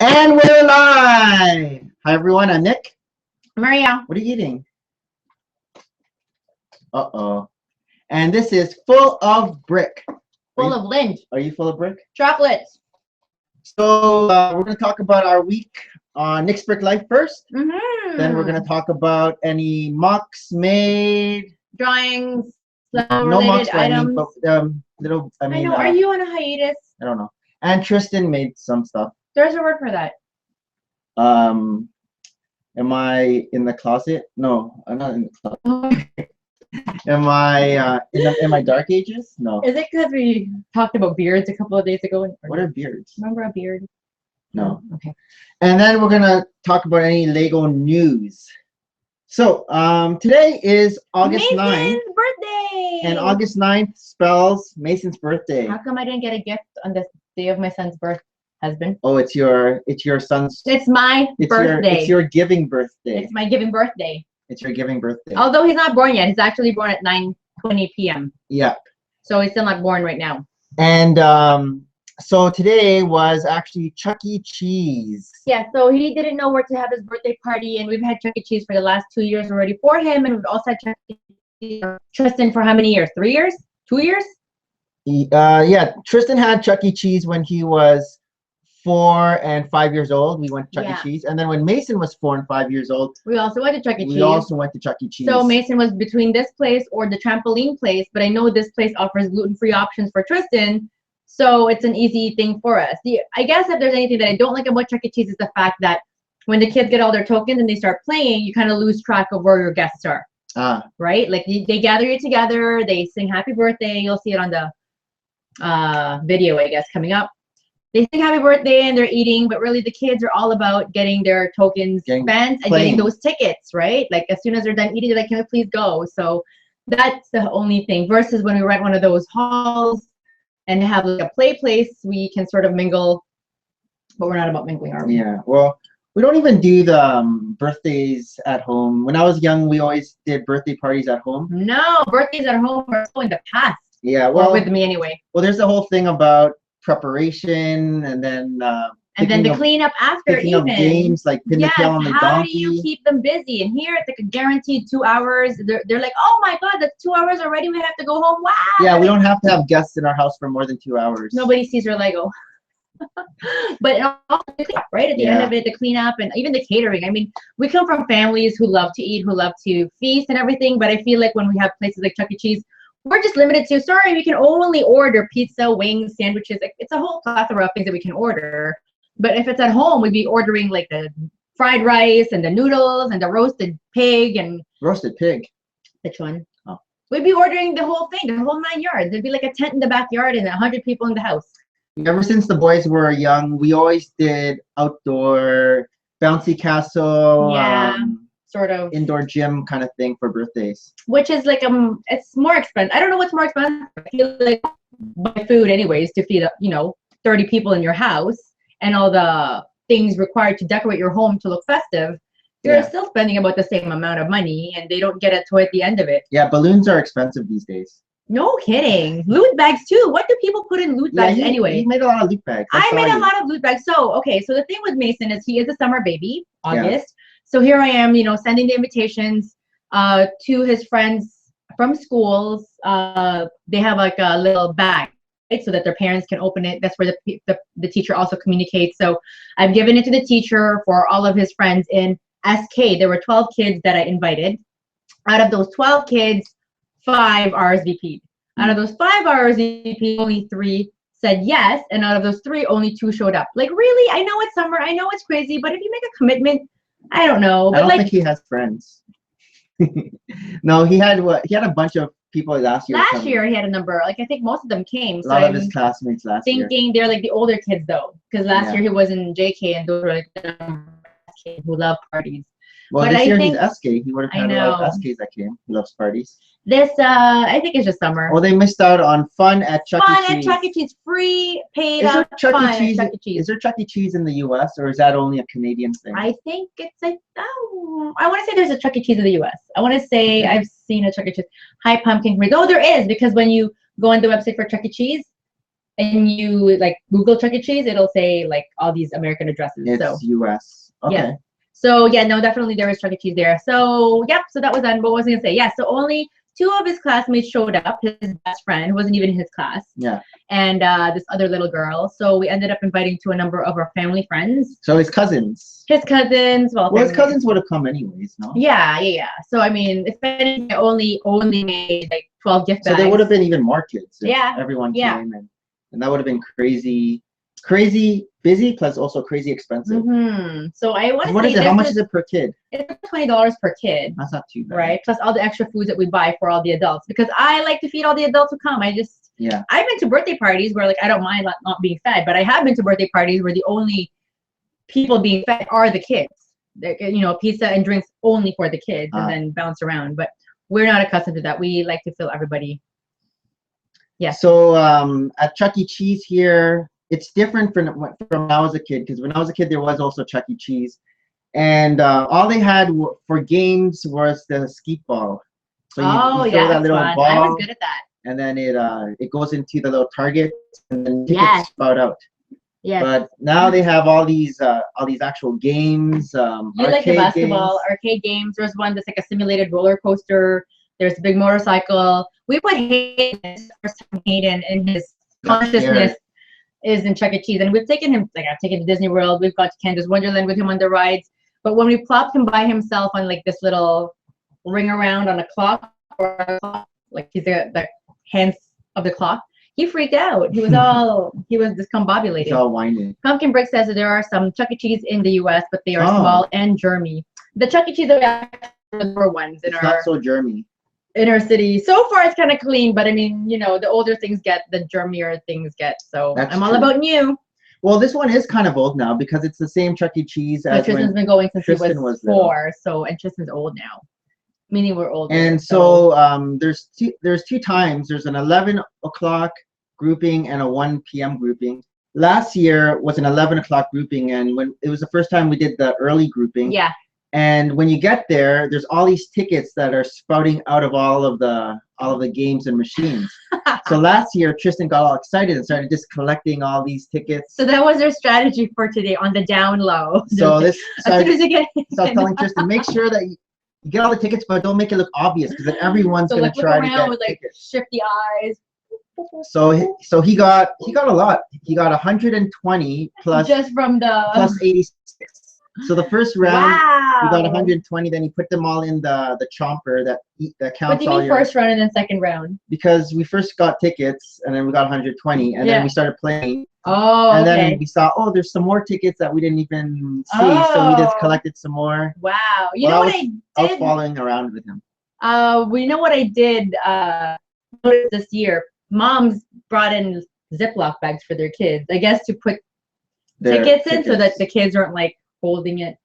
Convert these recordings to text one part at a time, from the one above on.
And we're live! Hi everyone, I'm Nick. Maria. What are you eating? Uh-oh. And this is full of brick. Full of Lind. Are you full of brick? Chocolates. So we're going to talk about our week on Nick's Brick Life first. Mm-hmm. Then we're going to talk about any mocks made. Drawings. No mocks, items. but I know. Are you on a hiatus? I don't know. And Tristan made some stuff. There's a word for that. Am I in the closet? No, I'm not in the closet. Am I in my dark ages? No. Is it because we talked about beards a couple of days ago? What are beards? Remember a beard? No. Okay. And then we're gonna talk about any Lego news. So today is August 9th. Mason's birthday. And August 9th spells Mason's birthday. How come I didn't get a gift on this day of my son's birth, husband? Oh, it's your son's. It's my birthday. It's your giving birthday. It's my giving birthday. It's your giving birthday. Although he's not born yet. He's actually born at 9:20 p.m. Yeah. So he's still not born right now. And so today was actually Chuck E. Cheese. Yeah, so he didn't know where to have his birthday party, and we've had Chuck E. Cheese for the last 2 years already for him, and we've also had Chuck E. Cheese Tristan for how many years? 3 years? 2 years? Yeah, Tristan had Chuck E. Cheese when he was 4 and 5 years old. We went to Chuck E. Cheese, and then when Mason was 4 and 5 years old, we also went to Chuck E. Cheese. We also went to Chuck E. Cheese. So Mason was between this place or the trampoline place, but I know this place offers gluten-free options for Tristan, so it's an easy thing for us. I guess if there's anything that I don't like about Chuck E. Cheese is the fact that when the kids get all their tokens and they start playing, you kind of lose track of where your guests are. Right? Like they gather you together, they sing happy birthday. You'll see it on the video, I guess, coming up. They sing happy birthday and they're eating, but really the kids are all about getting their tokens spent and getting those tickets, right? Like as soon as they're done eating, they're like, can we please go? So that's the only thing. Versus when we rent one of those halls and have like a play place, we can sort of mingle, but we're not about mingling, are we? Yeah, well, we don't even do the birthdays at home. When I was young, we always did birthday parties at home. No, birthdays at home are so in the past. Yeah, well, or with me anyway. Well, there's the whole thing about preparation and then the cleanup after even games like pin the tail on the donkey. How do you keep them busy? And here it's like a guaranteed 2 hours. They're like, oh my god, that's 2 hours already. We have to go home. Wow. Yeah, we don't have to have guests in our house for more than 2 hours. Nobody sees your Lego. But also the cleanup, right? At the end of it, the cleanup and even the catering. I mean, we come from families who love to eat, who love to feast and everything. But I feel like when we have places like Chuck E. Cheese, we're just limited to, sorry, we can only order pizza, wings, sandwiches. Like, it's a whole plethora of things that we can order. But if it's at home, we'd be ordering like the fried rice and the noodles and the roasted pig and... Roasted pig? Which one? Oh. We'd be ordering the whole thing, the whole 9 yards. There'd be like a tent in the backyard and 100 people in the house. Ever since the boys were young, we always did outdoor bouncy castle. Yeah. Sort of indoor gym kind of thing for birthdays, which is like it's more expensive. I don't know what's more expensive. I feel like buy food anyways to feed 30 people in your house and all the things required to decorate your home to look festive. You're still spending about the same amount of money, and they don't get a toy at the end of it. Yeah, balloons are expensive these days. No kidding. Loot bags too. What do people put in loot bags anyway? You made a lot of loot bags. I made a lot of loot bags. So okay, so the thing with Mason is he is a summer baby, August. Yeah. So here I am, sending the invitations to his friends from schools. They have like a little bag, right, so that their parents can open it. That's where the teacher also communicates. So I've given it to the teacher for all of his friends in SK. There were 12 kids that I invited. Out of those 12 kids, 5 RSVP'd. Out of those 5 RSVP'd, only 3 said yes. And out of those 3, only 2 showed up. Like, really? I know it's summer. I know it's crazy. But if you make a commitment, I don't know. But I don't think he has friends. No, he had a bunch of people last year. Last year he had a number. Like I think most of them came. A lot of his classmates last year. Thinking they're like the older kids though, because last year he was in JK and those were like the kids who love parties. Well, this year he's SK. He would have had a lot of SKs that came. He loves parties. This, I think it's just summer. Well, they missed out on fun at Chuck E. Cheese. Fun at Chuck E. Cheese, free, paid up, fun at Chuck E. Cheese. Is there Chuck E. Cheese in the U.S. or is that only a Canadian thing? I think it's like, I want to say there's a Chuck E. Cheese in the U.S. I want to say I've seen a Chuck E. Cheese. High pumpkin. Oh, there is, because when you go on the website for Chuck E. Cheese, and you like Google Chuck E. Cheese, it'll say like all these American addresses. It's So US. Okay. yeah. So yeah, no, definitely there was Chuck E. Cheese there. So yep, so that was done. But what was I gonna say? Yeah, so only 2 of his classmates showed up. His best friend, who wasn't even in his class, Yeah. and this other little girl. So we ended up inviting to a number of our family friends. So his cousins. His cousins, well, Well, his cousins would have come anyways, no? Yeah. So I mean, if anything, I only made like 12 gift bags. So there would have been even more kids. If Yeah. everyone Yeah. came, and that would have been crazy busy plus also crazy expensive. So I want to What say is it? How much is it per kid? It's $20 per kid. That's not too bad. Right? Plus all the extra foods that we buy for all the adults, because I like to feed all the adults who come. I've been to birthday parties where like I don't mind not being fed, but I have been to birthday parties where the only people being fed are the kids. You know, pizza and drinks only for the kids, and then bounce around. But we're not accustomed to that. We like to fill everybody. Yeah. So at Chuck E. Cheese here, it's different from when I was a kid, because when I was a kid there was also Chuck E. Cheese, and all they had for games was the skeet ball. So you throw that little ball. I was good at that. And then it goes into the little target, and then tickets spout out. Yeah. But now they have all these actual games. You like the basketball arcade games? There's one that's like a simulated roller coaster. There's a big motorcycle. We put Hayden in his consciousness is in Chuck E. Cheese, and we've taken him, like I've taken to Disney World. We've got to Canada's Wonderland with him on the rides. But when we plopped him by himself on like this little ring around on a clock, like he's the hands of the clock, he freaked out. He was discombobulated. He's all whining. Pumpkin Brick says that there are some Chuck E. Cheese in the U.S., but they are small and germy. The Chuck E. Cheese that we have are the ones not so germy. In our city. So far, it's kind of clean, but I mean, you know, the older things get, the germier things get. So I'm all about new. Well, this one is kind of old now because it's the same Chuck E. Cheese as Tristan's been going since Tristan he was 4. little. So, and Tristan's old now. Meaning we're older. And so there's two times. There's an 11 o'clock grouping and a 1 p.m. grouping. Last year was an 11 o'clock grouping, and when it was the first time we did the early grouping. Yeah. And when you get there, there's all these tickets that are spouting out of all of the games and machines. So last year, Tristan got all excited and started just collecting all these tickets. So that was their strategy for today on the down low. So as soon as you get so I was telling Tristan, make sure that you get all the tickets, but don't make it look obvious, because then everyone's gonna try to get with, like, tickets. shifty eyes. So he got a lot. He got 120 plus just from the plus 86. So the first round, he got 120. Then he put them all in the chomper that counts all. What do you mean first round and then second round? Because we first got tickets and then we got 120, and then we started playing. Oh, and then we saw, there's some more tickets that we didn't even see, so we just collected some more. Wow, you know what I did? I was following around with him. We know what I did this year. Moms brought in Ziploc bags for their kids, I guess, to put tickets in so that the kids aren't like holding it.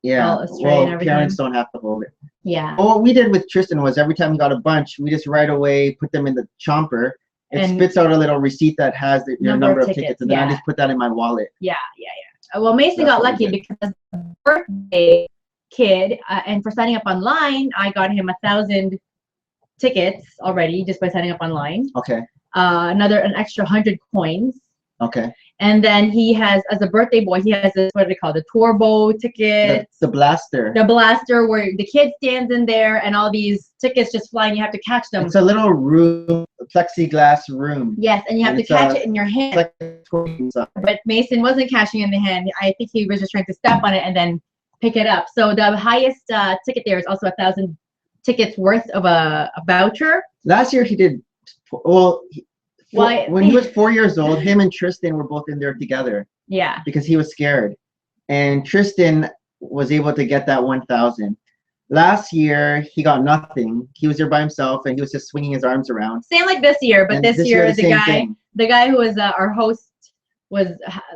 Yeah, well, parents don't have to hold it. Yeah. Well, what we did with Tristan was every time we got a bunch, we just right away put them in the chomper. It spits out a little receipt that has your number of tickets, and then I just put that in my wallet. Yeah. Well, Mason got lucky because the birthday kid, and for signing up online, I got him 1,000 tickets already just by signing up online. Okay. An extra 100 coins. Okay. And then he has, as a birthday boy, he has this, what do they call it, the turbo ticket. The blaster. The blaster, where the kid stands in there and all these tickets just fly and you have to catch them. It's a little room, a plexiglass room. Yes, and you have to catch it in your hand. But Mason wasn't catching it in the hand. I think he was just trying to step on it and then pick it up. So the highest ticket there is also 1,000 tickets worth of a voucher. Last year he did, when he was 4 years old, him and Tristan were both in there together. Yeah. Because he was scared. And Tristan was able to get that 1,000. Last year, he got nothing. He was there by himself, and he was just swinging his arms around. Same like this year, but this year the guy who was our host was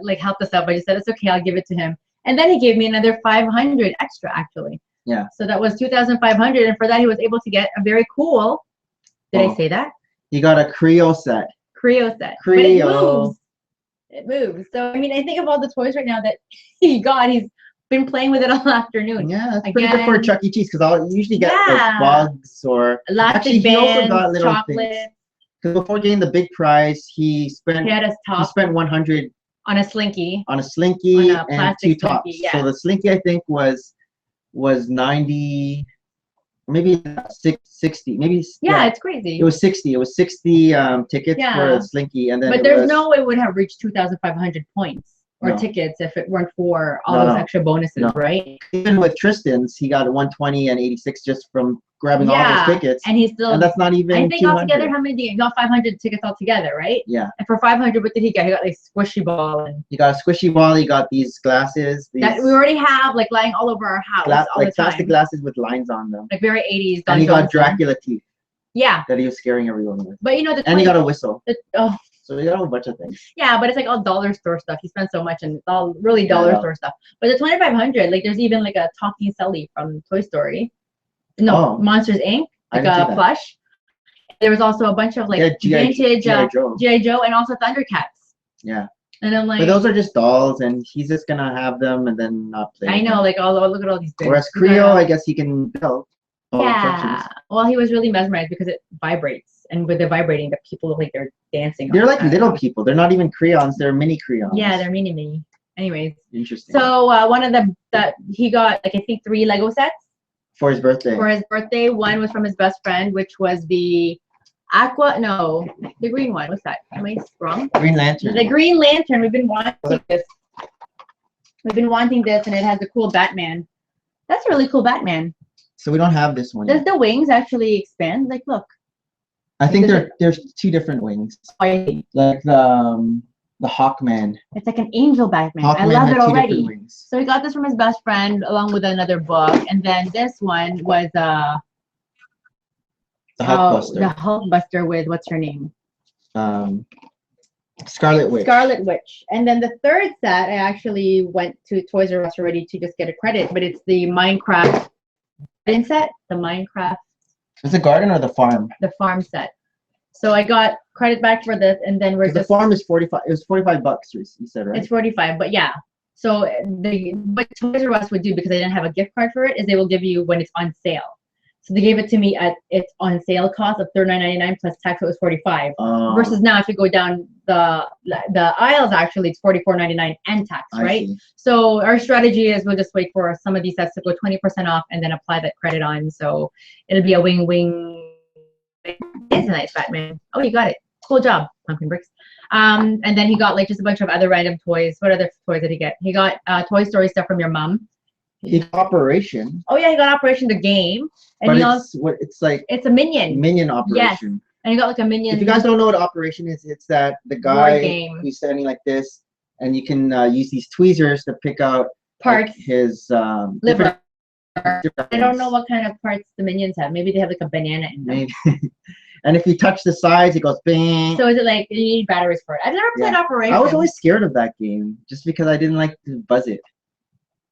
like helped us out, but he said, it's okay, I'll give it to him. And then he gave me another 500 extra, actually. Yeah. So that was 2,500, and for that he was able to get a very cool. Did I say that? He got a Creo set. Creo set. Creo. It moves. So I mean, I think of all the toys right now that he got. He's been playing with it all afternoon. Yeah, that's pretty good for a Chuck E. Cheese, because I'll usually get like bugs or elastic bands, he also got little chocolates. Because before getting the big prize, he had a top spent 100 on a slinky. On a slinky on a and two plastic tops. slinky, yeah. So the slinky I think was 90, maybe 60, maybe. Yeah, it's crazy. It was 60. It was 60 tickets for a slinky, and then. But there's no way it would have reached 2,500 points or tickets if it weren't for all those extra bonuses, right? Even with Tristan's, he got 120 and 86 just from grabbing all those tickets. And he's still. And that's not even. I think 200. Altogether, how many did he got? 500 tickets altogether, right? Yeah. And for 500, what did he get? He got like squishy ball and. He got a squishy ball. He got these glasses. That we already have like lying all over our house. All like plastic glasses with lines on them. Like very 80s. And he got Dracula teeth. Yeah. That he was scaring everyone with. But you know and he got a whistle. Oh. So he got a whole bunch of things. Yeah, but it's like all dollar store stuff. He spent so much and it's all really dollar store stuff. But the 2,500, like there's even like a talking Sully from Toy Story. No, Monsters Inc. Like a plush. There was also a bunch of like vintage G.I. Joe and also Thundercats. Yeah. And I'm like, but those are just dolls, and he's just gonna have them and then not play. I know, like look at all these things. Whereas Creo, I guess he can build. Yeah. Well, he was really mesmerized because it vibrates. And with the vibrating, the people look like they're dancing. They're like little people. They're not even crayons. They're mini crayons. Yeah, they're mini. Anyways. Interesting. So one of that he got like I think 3 Lego sets. For his birthday. One was from his best friend, which was the the green one. What's that? Am I wrong? Green Lantern. The Green Lantern. We've been wanting this. And it has a cool Batman. That's a really cool Batman. So we don't have this one. Does the wings actually expand? Like, look. I think there's 2 different wings. Like the Hawkman. It's like an angel Batman. I love it already. So he got this from his best friend along with another book, and then this one was the Hulkbuster. The Hulkbuster with what's her name? Scarlet Witch. Scarlet Witch. And then the third set, I actually went to Toys R Us already to just get a credit, but it's the Minecraft set. The Minecraft. Is it garden or the farm? The farm set. So I got credit back for this, and then the farm is 45. It was $45. You said, right? It's 45, but yeah. So what Toys R Us would do, because I didn't have a gift card for it, is they will give you when it's on sale. So they gave it to me at its on sale cost of $39.99 plus tax. It was 45. Versus now, if you go down the aisles, actually it's $44.99 and tax, right? So our strategy is we'll just wait for some of these sets to go 20% off and then apply that credit on. So it'll be a wing. It's a nice Batman. Oh, you got it. Cool job, Pumpkin Bricks. And then he got like just a bunch of other random toys. What other toys did he get? He got Toy Story stuff from your mom. He got Operation. Oh yeah, he got Operation the game. And but it's like it's a Minion. Minion Operation. Yes. And he got like a Minion. If you guys don't know what Operation is, it's that the guy who's standing like this, and you can use these tweezers to pick out parts. Like his liver. I don't know what kind of parts the Minions have. Maybe they have like a banana in them. Maybe. And if you touch the sides, it goes bang. So is it like you need batteries for it? I've never played Operation. I was always scared of that game just because I didn't like to buzz it.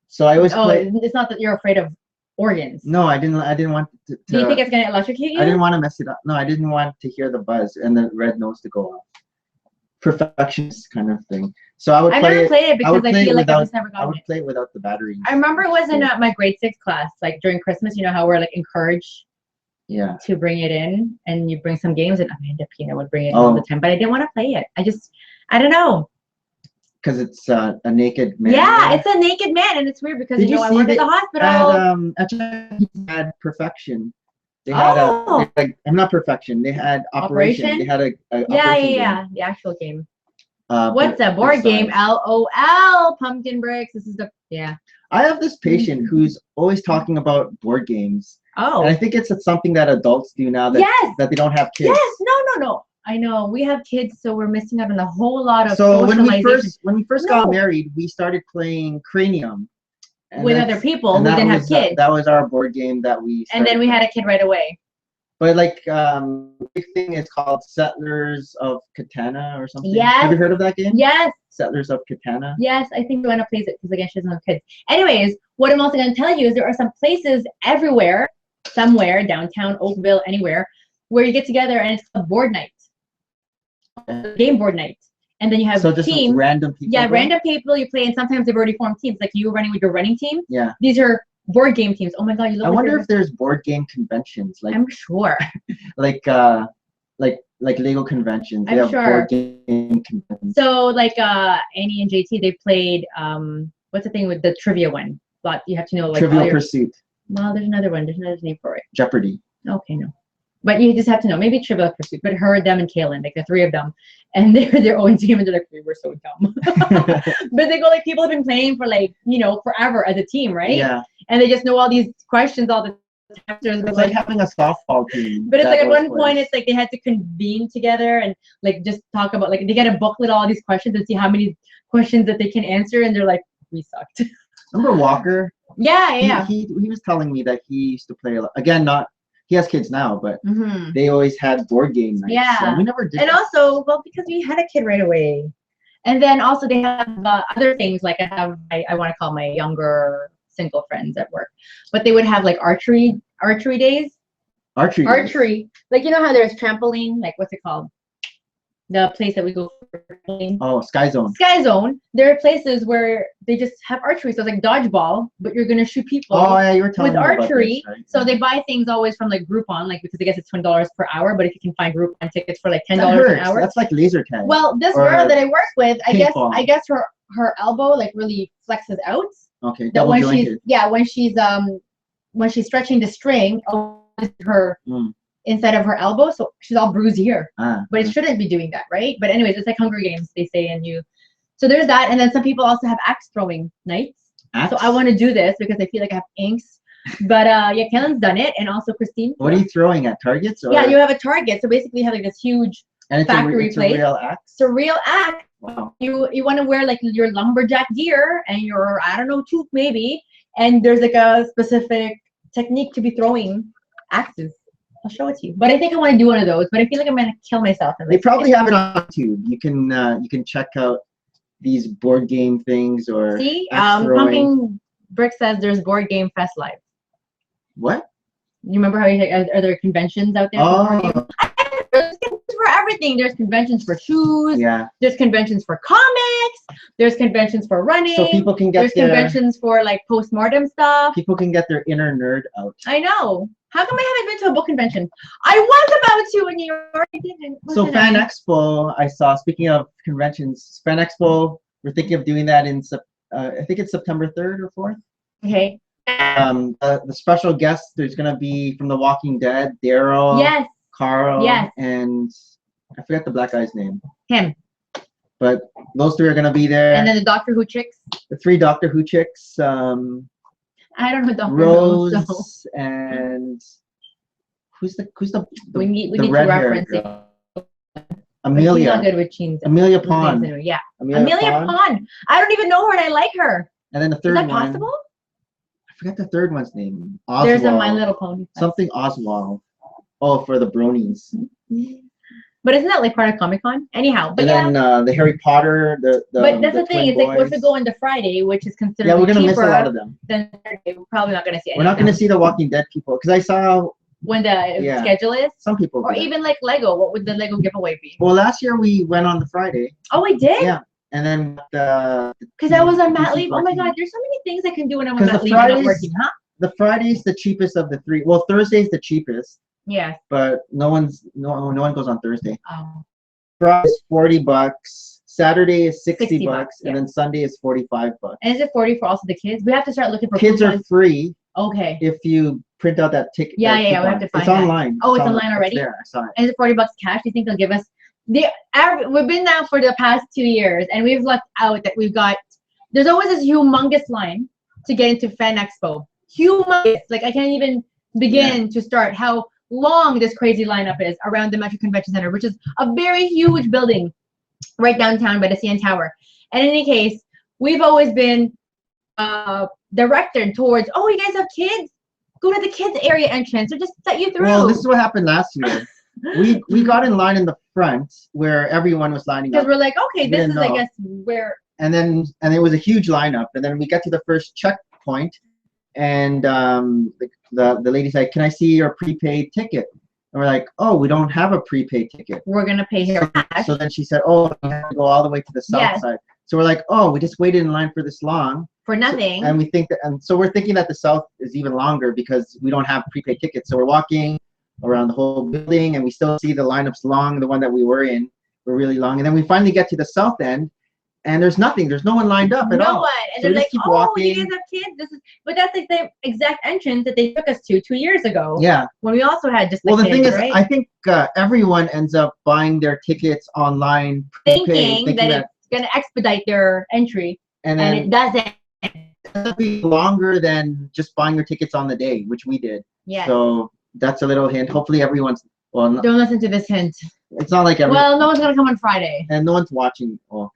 So I always play. It's not that you're afraid of organs. No, I didn't want to. Do you think it's gonna electrocute you? I didn't want to mess it up. No, I didn't want to hear the buzz and the red nose to go off. Perfectionist kind of thing. So I would play it. I never played it because I feel like I was never gotten it. I would play it without the batteries. I remember it was in my grade 6 class, like during Christmas. You know how we're like encouraged. Yeah. To bring it in, and you bring some games, and Amanda Pina would bring it in all the time, but I didn't want to play it. I don't know. Because it's a naked man. Yeah, it's a naked man, and it's weird because I work at the hospital. Actually, had Perfection. They had I'm not Perfection. They had Operation. They had a yeah, the actual game. What's a board game? LOL, Pumpkin Bricks. This is I have this patient who's always talking about board games. Oh. And I think it's something that adults do now that they don't have kids. Yes, no. I know we have kids, so we're missing out on a whole lot of socialization. When we first got married, we started playing Cranium with other people who didn't have kids. That was our board game that we. And then we had a kid right away. But like big thing is called Settlers of Catan or something. Yes. Have you heard of that game? Yes. Settlers of Catan. Yes, I think Joanna plays it because again she doesn't have kids. Anyways, what I'm also going to tell you is there are some places everywhere, somewhere downtown Oakville, anywhere, where you get together and it's a board night, game board night, and then you have teams. Random people. Yeah, random people you play, and sometimes they've already formed teams. Like you were running with your running team. Yeah. These are board game teams. Oh my God, you look. I wonder if there's board game conventions. Like I'm sure. like like Lego conventions. They I'm have sure. board game conventions. So like Annie and JT, they played what's the thing with the trivia one? But you have to know like Trivial Pursuit. Well, there's another one. There's another name for it. Jeopardy. Okay, no. But you just have to know. Maybe Trivial Pursuit. But her, them, and Kaylin, like the three of them, and they're their own team, and they're like, we were so dumb. But they go like people have been playing for like forever as a team, right? Yeah. And they just know all these questions, all the answers. It's like having a softball team. But it's like at one point, it's like they had to convene together and like just talk about like they get a booklet all these questions and see how many questions that they can answer, and they're like, we sucked. Remember Walker? Yeah. He was telling me that he used to play a lot. Again, not he has kids now, but they always had board game nights. Yeah. So we never did. And that. also, well, because we had a kid right away, and then also they have other things like I want to call my younger single friends at work, but they would have like archery days. Archery. Like you know how there's trampoline, like what's it called? The place that we go for trampoline. Oh, Sky Zone. Sky Zone. There are places where they just have archery, so it's like dodgeball, but you're gonna shoot people. Oh yeah, you were telling with me archery. about this, right? So they buy things always from like Groupon, like because I guess it's $20 per hour, but if you can find Groupon tickets for like $10 an hour. That's like laser tag. Well, this girl that I work with, I paintball. guess her elbow like really flexes out. Okay. That Double jointed. when she's stretching the string, her inside of her elbow, so she's all bruised here. But it shouldn't be doing that, right? But anyways, it's like Hunger Games, they say, and so there's that, and then some people also have axe throwing nights. So I want to do this because I feel like I have inks. But yeah, Kellen's done it, and also Christine. What are you throwing at targets? Or? Yeah, you have a target. So basically, you have like this huge factory place. It's a real axe. It's a real axe. Wow. You want to wear like your lumberjack gear and your tooth maybe, and there's like a specific technique to be throwing axes. I'll show it to you. But I think I want to do one of those. But I feel like I'm gonna kill myself. They probably have it on YouTube. You can check out these board game things or see. Pumpkin Brick says there's board game fest live. What? You remember how are there conventions out there? Oh. There's conventions for everything. There's conventions for shoes. Yeah. There's conventions for comics. There's conventions for running. So people can get There's conventions for like postmortem stuff. People can get their inner nerd out. I know. How come I haven't been to a book convention? I was about to in New York. I didn't. So Fan Expo, I saw. Speaking of conventions, Fan Expo, we're thinking of doing that in I think it's September 3rd or 4th. Okay. The special guest, there's gonna be from The Walking Dead, Daryl. Yes. Carl. Yes. And I forgot the black guy's name. Him. But those three are gonna be there. And then the Doctor Who chicks. The 3 Doctor Who chicks. I don't know Doctor Rose Who. So. And who's the we need the to reference it. Amelia. She's not good with cheese. Amelia Pond. Yeah. Amelia Pond. I don't even know her and I like her. And then the third one. Is that possible? I forgot the third one's name. Oswald. There's a My Little Pony. Something Oswald. Oh, for the bronies. But isn't that like part of Comic-Con? Anyhow. But and then the Harry Potter, but that's the thing. It's like if we go on the Friday, which is considered we're gonna miss a lot of them. Then Saturday, we're probably not gonna see any. We're not gonna see the Walking Dead people because I saw when the schedule is. Some people. Or even like Lego. What would the Lego giveaway be? Well, last year we went on the Friday. Oh, we did. Yeah. And then because I was on mat leave. Oh my God, there's so many things I can do when I'm on mat leave and not working, huh? The Friday's the cheapest of the 3. Well, Thursday's the cheapest. Yeah. But no one goes on Thursday. Oh. Friday's $40. Saturday is 60 bucks, yeah. And then Sunday is $45. And is it 40 for also the kids? We have to start looking for kids are free. Okay. If you print out that ticket. Yeah, we have to find it's online. Oh, it's online already? It's there. I saw it. And is it $40 cash? Do you think they'll give us we've been now for the past 2 years and we've left out that there's always this humongous line to get into Fan Expo. Humongous. Like I can't even begin to start how long this crazy lineup is around the Metro Convention Center, which is a very huge building right downtown by the CN Tower. And in any case, we've always been directed towards, oh, you guys have kids? Go to the kids area entrance or just let you through. Well, this is what happened last year. we got in line in the front where everyone was lining up. Because we're like, okay, this is, I guess, where... And it was a huge lineup. And then we got to the first checkpoint. And the lady said, can I see your prepaid ticket? And we're like, oh, we don't have a prepaid ticket. We're going to pay here. So then she said, oh, you have to go all the way to the south side. So we're like, oh, we just waited in line for this long. For nothing. So we're thinking that the south is even longer because we don't have prepaid tickets. So we're walking around the whole building, and we still see the lineups long. The one that we were in were really long, and then we finally get to the south end, and there's nothing. There's no one lined up at all. No one. And So they're we just like, keep oh, walking. you guys have kids? This is, but that's like the exact entrance that they took us to 2 years ago. Yeah. When we also had just the Well, the kids, thing is, right? I think everyone ends up buying their tickets online, thinking that it's going to expedite their entry, and it doesn't. it'll be longer than just buying your tickets on the day, which we did. Yeah. So that's a little hint. Hopefully everyone's, well, Don't listen to this hint. it's not like everyone. Well, no one's going to come on Friday. And no one's watching. Well,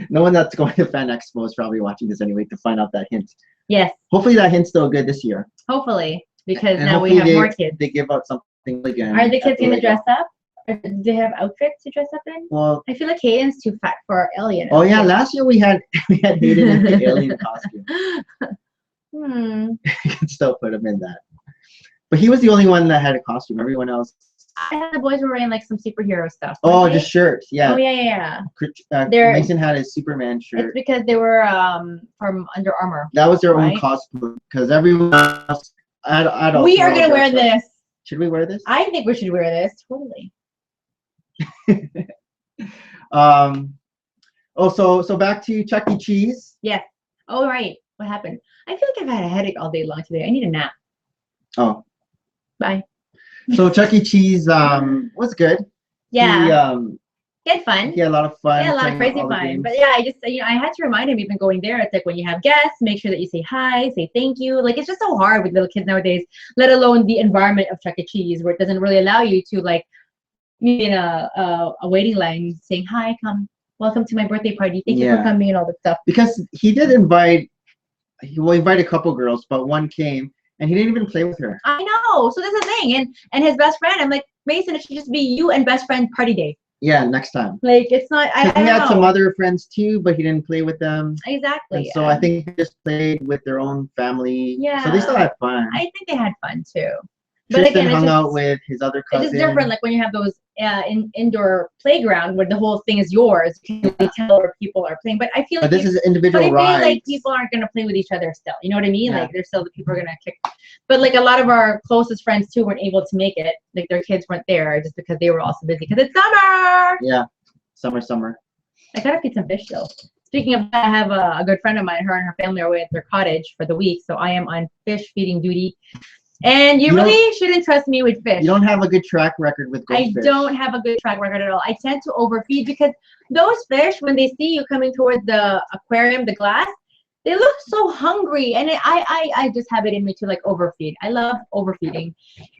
no one that's going to Fan Expo is probably watching this anyway to find out that hint. Yes. Hopefully that hint's still good this year. Hopefully, because And now we have more kids. They give out something again. Are the kids going to dress up? Or do they have outfits to dress up in? Well, I feel like Hayden's too fat for our alien. oh yeah, last year we had Hayden in the alien costume. Hmm. You can still put him in that. But he was the only one that had a costume. Everyone else. I had the boys were wearing like some superhero stuff. Oh, weren't they? just shirts. Yeah. Oh yeah. They're, Mason had his Superman It's shirt. because they were from Under Armour. That was their own right? costume because everyone else. Adults We are were gonna all wear dressed up. this. Should we wear this? I think we should wear this. Totally. So back to Chuck E. Cheese. Yes. Oh right. What happened? I feel like I've had a headache all day long today. I need a nap. Oh. Bye. So Chuck E. Cheese was good. Yeah. He, He had fun. he had a lot of fun. Yeah, a lot of playing crazy all the fun. games. But yeah, I just I had to remind him even going there. It's like when you have guests, make sure that you say hi, say thank you. Like it's just so hard with little kids nowadays, let alone the environment of Chuck E. Cheese where it doesn't really allow you to like be in a waiting line saying hi, come, welcome to my birthday party. Thank you for coming and all that stuff. Because he did invite, he invited a couple girls, but one came and he didn't even play with her. I know. So this is the thing. And his best friend, I'm like, Mason, it should just be you and best friend party day. Yeah, next time. Like it's not. I He don't had know. some other friends too, but he didn't play with them. Exactly. And so I think they just played with their own family. Yeah. So they still had fun. I think they had fun too. But Tristan again, hung it's just, out with his other cousin. it's just different. Like when you have those indoor playground where the whole thing is yours, you can really tell where people are playing. But I feel like But this is individual I feel rides. like people aren't gonna play with each other still. You know what I mean? Yeah. Like there's still the people are gonna kick. But like a lot of our closest friends too weren't able to make it. Like their kids weren't there just because they were also busy because it's summer. Yeah, summer. I gotta feed some fish though. Speaking of that, I have a good friend of mine. Her and her family are away at their cottage for the week, so I am on fish feeding duty. And you really shouldn't trust me with fish. You don't have a good track record with goldfish. I don't have a good track record at all. I tend to overfeed because those fish, when they see you coming towards the aquarium, the glass, they look so hungry. And I just have it in me to like overfeed. I love overfeeding.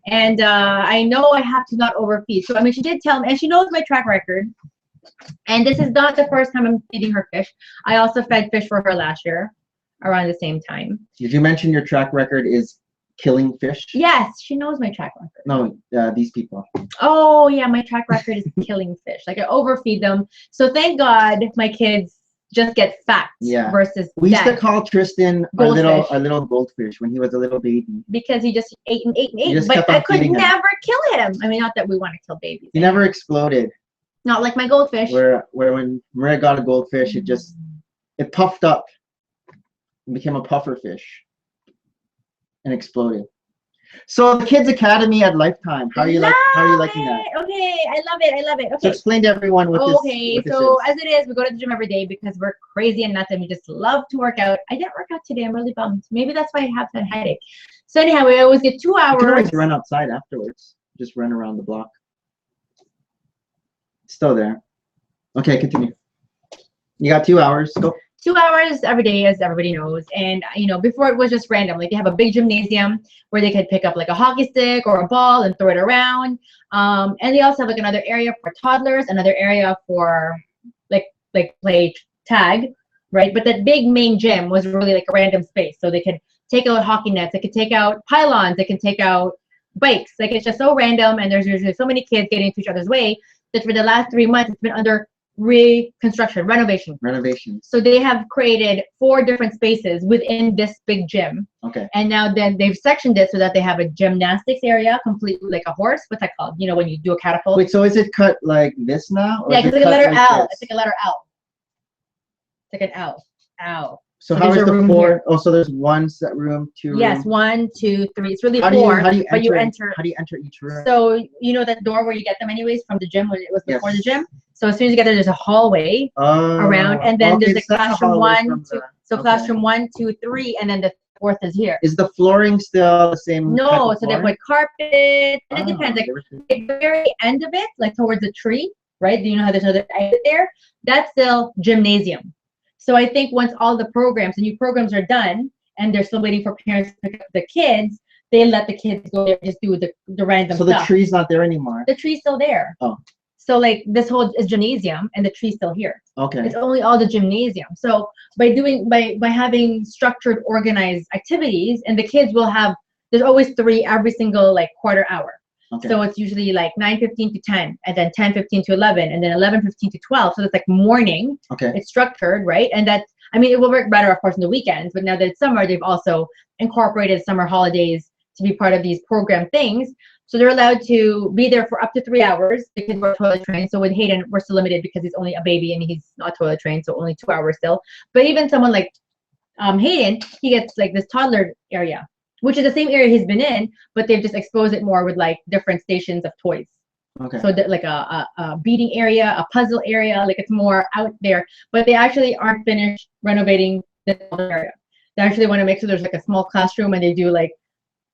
And I know I have to not overfeed. So, I mean, she did tell me, and she knows my track record. And this is not the first time I'm feeding her fish. I also fed fish for her last year around the same time. Did you mention your track record is killing fish? Yes, she knows my track record. No, these people. Oh yeah, my track record is killing fish. Like I overfeed them. So thank God my kids just get fat versus we used dead. to call Tristan our Goldfish. little goldfish when he was a little baby. Because he just ate and ate and You ate. just But kept on I could feeding him. never kill him. I mean, not that we want to kill babies. He never exploded. Not like my goldfish. Where when Maria got a goldfish, it puffed up and became a puffer fish and exploded. So the Kids Academy at Lifetime. How are you liking that? Okay, I love it. So Okay. explain to everyone what What this so is. as it is, we go to the gym every day because we're crazy and nuts and we just love to work out. I didn't work out today. I'm really bummed. Maybe that's why I have that headache. So anyhow, we always get 2 hours. You can always run outside afterwards. Just run around the block. Still there. Okay, continue. You got 2 hours. Go. 2 hours every day, as everybody knows. And you know, before it was just random. Like they have a big gymnasium where they could pick up like a hockey stick or a ball and throw it around. And they also have like another area for toddlers, another area for like play tag, right? But that big main gym was really like a random space, so they could take out hockey nets, they could take out pylons, they can take out bikes. Like it's just so random, and there's usually so many kids getting into each other's way that for the last 3 months it's been under renovation. So they have created 4 different spaces within this big gym. Okay. And now then they've sectioned it so that they have a gymnastics area, completely like a horse. What's that called? You know, when you do a catapult. Wait, so is it cut like this now? Or Yeah, is it's it like a cut letter like L. this? It's like a letter L. It's like an L. Ow. So So how is there's a the room 4? here. Oh, so there's 1 set room, 2 Yes, rooms. 1, 2, 3. It's really How 4. do you but you enter. How do you enter each room? So you know that door where you get them anyways from the gym when it was before the Yes. gym. So as soon as you get there, there's a hallway around, and then okay, there's a so that's the classroom hallway 1, from 2. the- So okay. classroom 1, 2, 3, and then the 4th is here. Is the flooring still the same? type No, of so they flooring? put carpet. And it depends. Like at the very end of it, like towards the tree, right? You know how there's another exit there? That's still gymnasium. So I think once all the programs, the new programs are done, and they're still waiting for parents to pick up the kids, they let the kids go there and just do the random So stuff. the tree's not there anymore. The tree's still there. Oh. So like this whole is gymnasium, and the tree's still here. Okay. It's only all the gymnasium. So by having structured, organized activities, and the kids will have, there's always 3 every single like quarter hour. Okay. So it's usually like 9:15 to 10, and then 10:15 to 11, and then 11:15 to 12. So it's like morning. Okay. It's structured, right? And that's, I mean, it will work better, of course, in the weekends. But now that it's summer, they've also incorporated summer holidays to be part of these program things. So they're allowed to be there for up to 3 hours because we're toilet trained. So with Hayden, we're still limited because he's only a baby and he's not toilet trained, so only 2 hours still. But even someone like Hayden, he gets like this toddler area, which is the same area he's been in, but they've just exposed it more with like different stations of toys. Okay. So that like a beading area, a puzzle area, like it's more out there. But they actually aren't finished renovating the area. They actually want to make sure there's like a small classroom, and they do like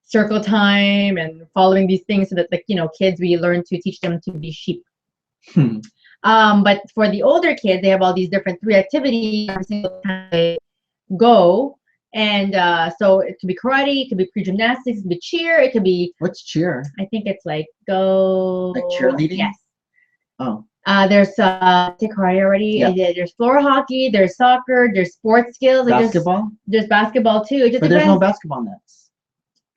circle time and following these things so that, like, you know, kids, we learn to teach them to be sheep. But for the older kids, they have all these different 3 activities every single time they go. And so it could be karate, it could be pre-gymnastics, it could be cheer, it could be, What's cheer? I think it's like go. Like cheerleading? Yes. Oh. There's karate already. Yeah. And there's floor hockey, there's soccer, there's sports skills. Like Basketball? There's basketball too. It just But depends. there's no basketball nets.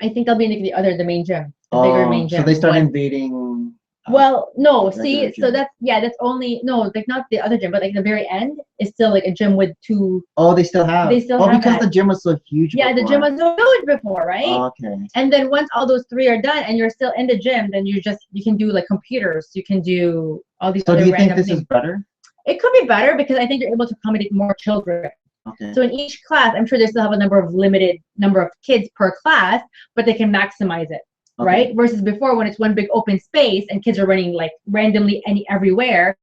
I think they'll be in the main gym, the bigger main gym. So they start invading. Well, no, regular see, so gym. that's only, no, like not the other gym, but like the very end is still like a gym with 2. Oh, they still have. They still Oh, have because that. the gym was so huge. Yeah, the gym before. was so huge before, right? Okay. And then once all those 3 are done and you're still in the gym, then you can do like computers, you can do all these So other do you think random this things. is better? It could be better because I think you're able to accommodate more children. Okay. So in each class, I'm sure they still have a limited number of kids per class, but they can maximize it, right? Versus before, when it's one big open space and kids are running like randomly everywhere,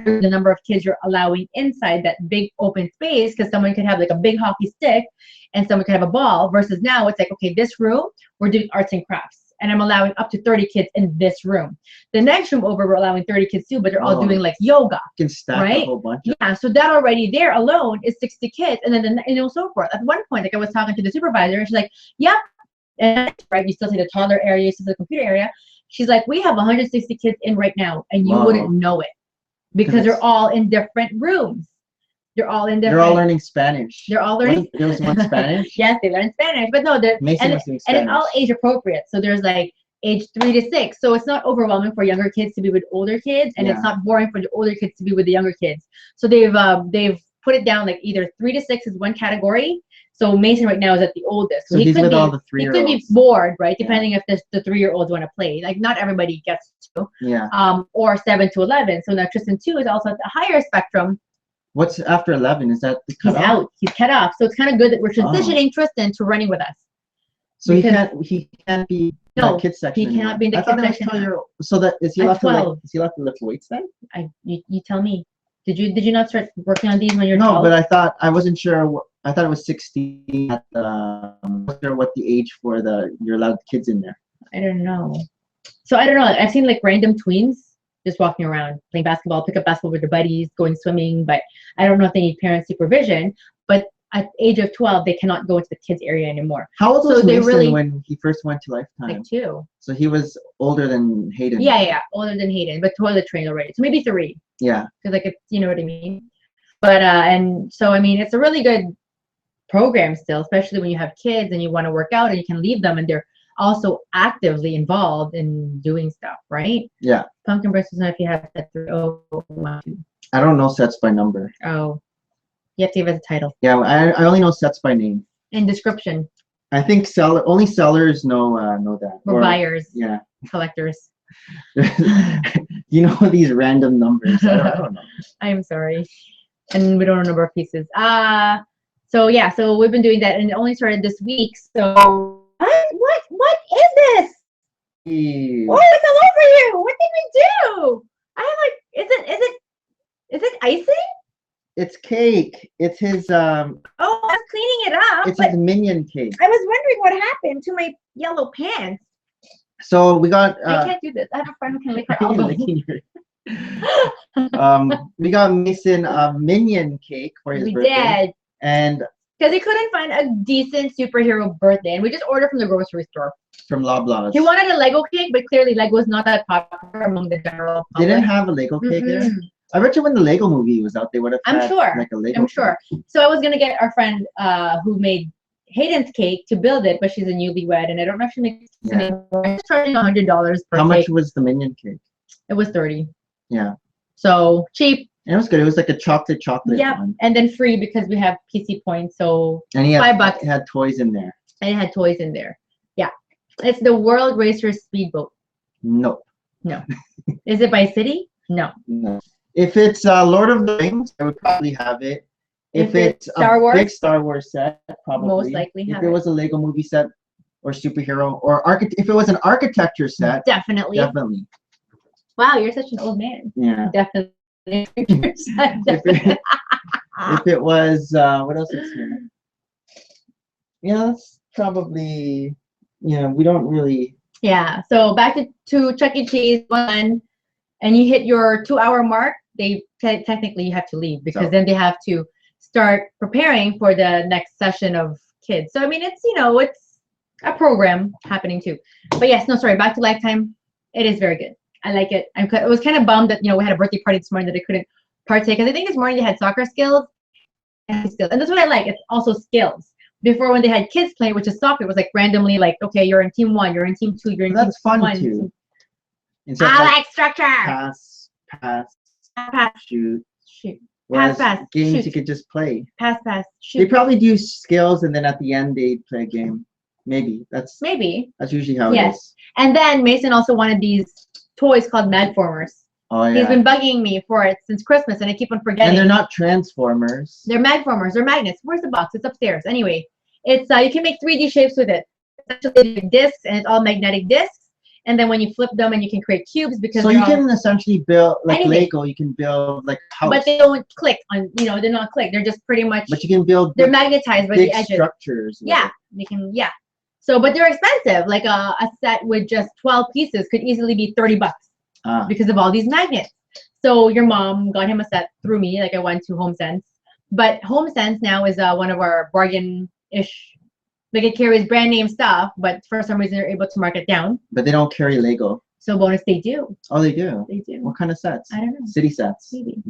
the number of kids you're allowing inside that big open space, because someone could have like a big hockey stick and someone could have a ball, versus now it's like, okay, this room, we're doing arts and crafts, and I'm allowing up to 30 kids in this room. The next room over, we're allowing 30 kids too, but they're all doing like yoga. You can stack right? a whole bunch. Yeah, so that already there alone is 60 kids, and then so forth. At one point, like I was talking to the supervisor, and she's like, "Yep, and right, you still see the toddler area, you still see the computer area." She's like, "We have 160 kids in right now, and you wouldn't know it because they're all in different rooms. They're all in different. They're all learning Spanish. They're all learning. There was one Spanish. Yes, they learn Spanish, but no, they're Mason was doing Spanish. and it's all age appropriate. So there's like age 3 to 6. So it's not overwhelming for younger kids to be with older kids, and it's not boring for the older kids to be with the younger kids. So they've put it down like either 3 to 6 is one category. So Mason right now is at the oldest. So he's with all the 3-year-olds. He could be bored, right? Depending if the 3-year-olds want to play. Like not everybody gets to. Yeah. Or 7 to 11. So now Tristan 2 is also at the higher spectrum. What's after 11? Is that the cutoff? He's out. He's cut off. So it's kind of good that we're transitioning Tristan to running with us. So he can't be in the kids section. He cannot be in the kids section. So that is he At left to 12. is he left to lift weights then? You tell me. Did you not start working on these when you're 12? No, but I wasn't sure. I thought it was 16 at the. I'm not sure what the age for you're allowed kids in there. I don't know. So I don't know. I've seen like random tweens just walking around playing basketball, pick up basketball with their buddies, going swimming. But I don't know if they need parent supervision. But at the age of 12, they cannot go into the kids area anymore. How old was Mason when he first went to Lifetime? Like 2. So he was older than Hayden. Yeah, older than Hayden, but toilet trained already. So maybe 3. Yeah. Because like it's, you know what I mean. But and so I mean it's a really good program still, especially when you have kids and you want to work out and you can leave them and they're also actively involved in doing stuff, right? Yeah. Pumpkin Burst is not if you have set 3. Oh, 1, 2. I don't know sets by number. Oh, you have to give us a title. Yeah, I only know sets by name. And description. I think only sellers know that. Or buyers. Yeah. Collectors. You know these random numbers. I don't know. I'm sorry. And we don't know number of pieces. So yeah, so we've been doing that, and it only started this week. So what is this? Ew. Oh, it's all over you. What did we do? I'm like, is it icing? It's cake. It's his Oh, I was cleaning it up. it's But his minion cake. I was wondering what happened to my yellow pants. So we got I can't do this. I have a friend who can lick her you're elbow. licking your- we got Mason a minion cake for his We birthday. did. And Because he couldn't find a decent superhero birthday, and we just ordered from the grocery store. from Loblaws. He wanted a Lego cake, but clearly Lego is not that popular among the general They public. didn't have a Lego cake there. I bet you when the Lego movie was out, they would have I'm had sure. like a Lego I'm cake. sure. So I was gonna get our friend who made Hayden's cake to build it, but she's a newlywed, and I don't know if she makes it anymore. I'm charging $100 per How cake. much was the minion cake? It was 30. Yeah. So cheap. And it was good. It was like a chocolate Yep. one. And then free because we have PC points. So And he had, $5. it had toys in there. and it had toys in there. Yeah. It's the World Racer Speedboat. Nope. No. Is it by city? No. No. If it's Lord of the Rings, I would probably have it. If it's Star a Wars? big Star Wars set, probably. Most likely If have it it. was a Lego movie set or superhero or if it was an architecture set, Definitely. definitely. Wow, you're such an old man. Yeah. Definitely. If it was what else is here? Yeah, that's probably we don't really Yeah. So back to Chuck E. Cheese one, and you hit your 2-hour mark. They technically you have to leave because then they have to start preparing for the next session of kids. So I mean, it's it's a program happening too. But yes, no, sorry. Back to Lifetime. It is very good. I like it. I was kind of bummed that we had a birthday party this morning that I couldn't partake because I think this morning they had soccer skills and that's what I like. It's also skills. Before when they had kids playing, which is soccer, it was like randomly like, okay, you're in team 1, you're in team 2, you're in that's team fun 1. too. I like structure. Pass, Pass, shoot. shoot. Whereas pass, games shoot. you could just play. Pass, They shoot. probably do skills and then at the end they play a game. Maybe that's usually how it is. And then Mason also wanted these toys called Magformers. Oh yeah. He's been bugging me for it since Christmas, and I keep on forgetting. And they're not Transformers. They're Magformers. They're magnets. Where's the box? It's upstairs. Anyway, it's you can make 3D shapes with it. It's actually discs, and it's all magnetic discs. And then when you flip them, and you can create cubes because so you can essentially build like anything. Lego. You can build like a house. But they don't click on. They're not click. They're just pretty much. But you can build. They're magnetized by big the edges. Structures. Yeah, they can. Yeah. So, but they're expensive. Like a set with just 12 pieces could easily be $30 because of all these magnets. So your mom got him a set through me. Like I went to HomeSense, but HomeSense now is one of our bargain-ish. Like it carries brand name stuff, but for some reason they're able to mark it down. But they don't carry Lego. So bonus, they do. Oh, they do. They do. What kind of sets? I don't know. City sets. Maybe.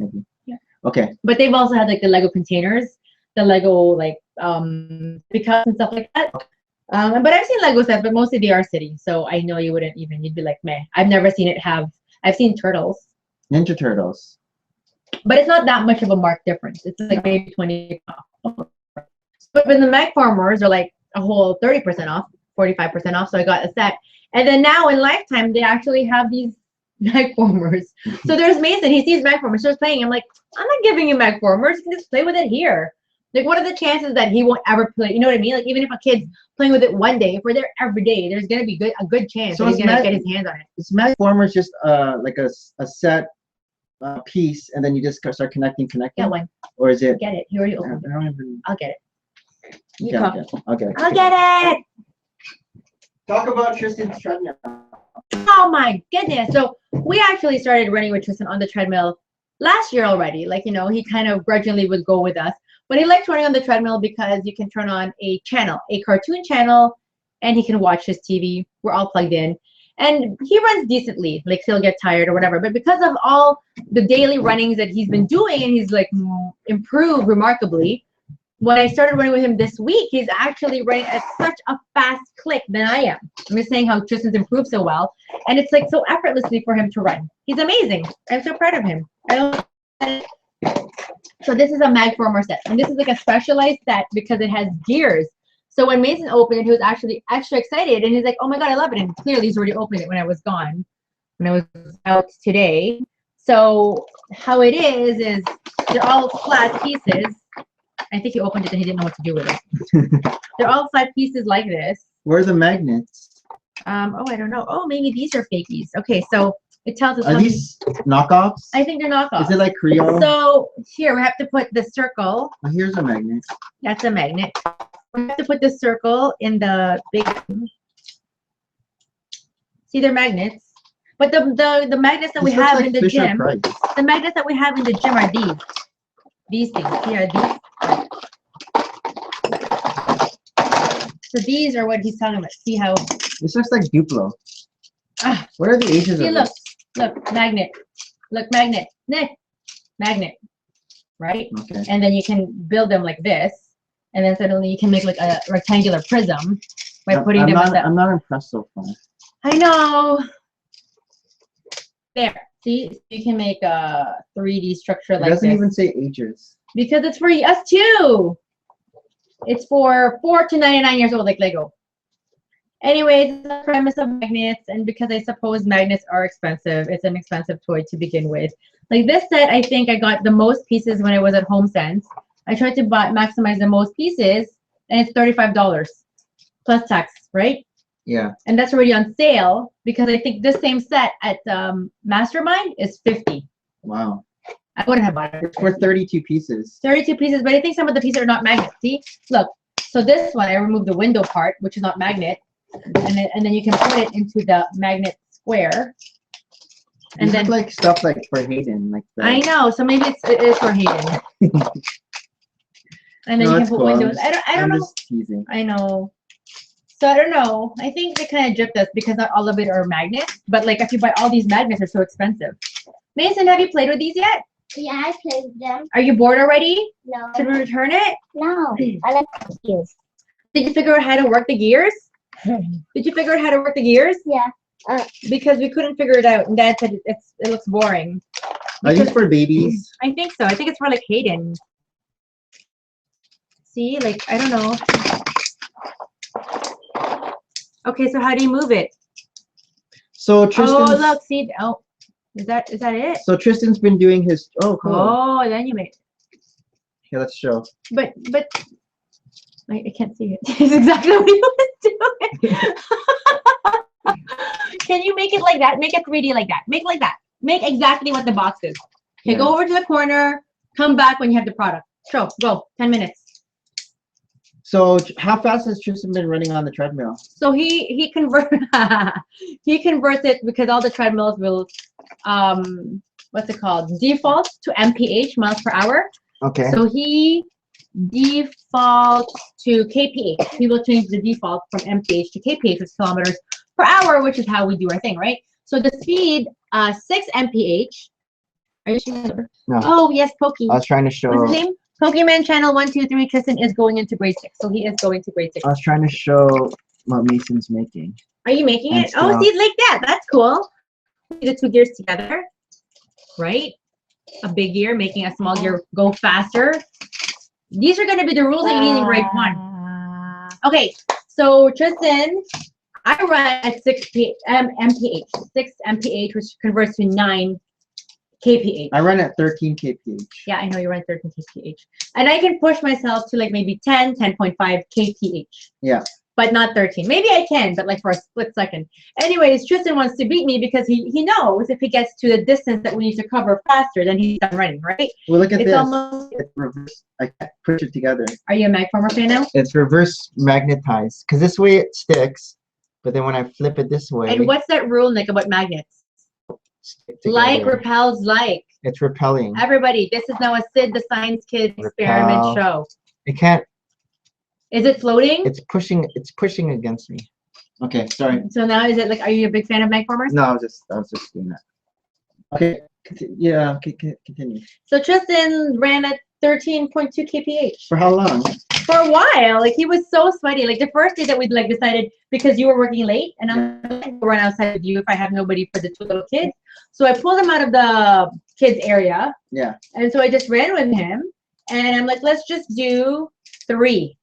Yeah. Okay. But they've also had like the Lego containers, the Lego like because and stuff like that. But I've seen Lego sets, but mostly they are city. So I know you wouldn't even. You'd be like, meh. I've never seen it have. I've seen Turtles. Ninja Turtles. But it's not that much of a marked difference. It's like maybe 20 off. But when the Magformers are like a whole 30% off, 45% off. So I got a set. And then now in Lifetime, they actually have these Magformers. So there's Mason. He sees Magformers, starts playing. I'm like, I'm not giving you Magformers. You can just play with it here. Like, what are the chances that he won't ever play? You know what I mean? Like, even if a kid's playing with it one day, if we're there every day, there's going to be a good chance that he's going to get his hands on it. Is Magformers just like a set piece, and then you just start connecting? Get one. Or is it? Get it. He already opened it. I don't even. I'll get it. You Okay, talk. okay. I'll get it. Talk about Tristan's treadmill. Oh my goodness. So we actually started running with Tristan on the treadmill last year already. Like, he kind of grudgingly would go with us. But he likes running on the treadmill because you can turn on a channel, a cartoon channel, and he can watch his TV. We're all plugged in. And he runs decently. Like, he'll get tired or whatever. But because of all the daily runnings that he's been doing, and he's, like, improved remarkably, when I started running with him this week, he's actually running at such a fast click than I am. I'm just saying how Tristan's improved so well. And it's, like, so effortlessly for him to run. He's amazing. I'm so proud of him. So this is a Magformer set. And this is, like, a specialized set because it has gears. So when Mason opened it, he was actually extra excited. And he's like, oh, my God, I love it. And clearly he's already opened it when I was gone, when I was out today. So how it is they're all flat pieces. I think he opened it and he didn't know what to do with it. They're all 5 pieces like this. Where are the magnets? Oh, I don't know. Oh, maybe these are fakies. Okay, so it tells us. Are these knockoffs? I think they're knockoffs. Is it like Creole? So here we have to put the circle. Oh, here's a magnet. That's a magnet. We have to put the circle in the big. See, they're magnets. But the magnets that we have like in the Fisher gym, Price. the magnets that we have in the gym are these. These things. Here are these. So these are what he's talking about. See how? This looks like Duplo. Ah, what are the ages see, of look, this? look, magnet. Look, magnet. Nick, magnet. Right? Okay. And then you can build them like this. And then suddenly you can make like a rectangular prism by putting them in the... I'm not impressed so far. I know. There. See, you can make a 3D structure like this. It doesn't even say ages. Because it's for us too. It's for 4 to 99 years old, like Lego. Anyways, the premise of magnets, and because I suppose magnets are expensive, it's an expensive toy to begin with. Like this set, I think I got the most pieces when I was at HomeSense. I tried to maximize the most pieces, and it's $35 plus tax, right? Yeah. And that's already on sale because I think this same set at Mastermind is $50. Wow. I wouldn't have bought it. It's for 32 pieces. 32 pieces, but I think some of the pieces are not magnets. See, look. So this one, I removed the window part, which is not magnet, and then you can put it into the magnet square. And then like stuff like for Hayden, like the... I know. So maybe it is for Hayden. And then you can put windows. I don't know. I'm just teasing. I know. So I don't know. I think they kind of gypped us because not all of it are magnets. But like if you buy all these magnets, they're so expensive. Mason, have you played with these yet? Yeah, I played with them. Are you bored already? No. Should we return it? No. I like skills. Did you figure out how to work the gears? Did you figure out how to work the gears? Yeah. Because we couldn't figure it out, and Dad said it looks boring. Are these for babies? I think so. I think it's for like Hayden. See, like I don't know. Okay, so how do you move it? So Tristan's... Oh, look, see. Oh, is that it? So Tristan's been doing his... Oh, cool. Oh, then you make... Okay, let's show. But I can't see it. It's exactly what he was doing. Can you make it like that? Make it 3D like that. Make it like that. Make exactly what the box is. Okay, Yeah. Go over to the corner. Come back when you have the product. Show. Go. 10 minutes. So how fast has Tristan been running on the treadmill? So he converts it because all the treadmills will what's it called? Default to mph, miles per hour. Okay. So he defaults to kph. He will change the default from mph to kph, which is kilometers per hour, which is how we do our thing, right? So the speed 6 mph. Are you sure? No. Oh yes, Pokey. I was trying to show... What's his name? Pokemon Channel 1, 2, 3. Tristan is going into grade 6, so he is going to grade 6. I was trying to show what Mason's making. Are you making And it? Oh, stuff. see, like that. That's cool. The 2 gears together, right? A big gear making a small gear go faster. These are going to be the rules that you need in grade 1. Okay, so Tristan, I run at 6 mph, 6 mph, which converts to 9 kph. I run at 13 kph. Yeah, I know you run 13 kph. And I can push myself to like maybe 10, 10.5 kph. Yeah. But not 13. Maybe I can, but like for a split second. Anyways, Tristan wants to beat me because he knows if he gets to the distance that we need to cover faster, then he's done running, right? Well, look at It's this. almost... It's reverse. I can't push it together. Are you a Magformer fan now? It's reverse magnetized. Because this way it sticks, but then when I flip it this way... And what's that rule, Nick, about magnets? Like repels like. It's repelling. Everybody, this is now a Sid the Science Kid experiment Repel. show. It can't... Is it floating? It's pushing against me. Okay, sorry. So now is it like, are you a big fan of Magformers? No, I was just doing that. Okay, yeah, continue. So Tristan ran at 13.2 kph. For how long? For a while. Like he was so sweaty. Like the first day that we'd like decided, because you were working late and I'm going to run outside with you if I have nobody for the 2 little kids. So I pulled him out of the kids area. Yeah. And so I just ran with him and I'm like, let's just do 3.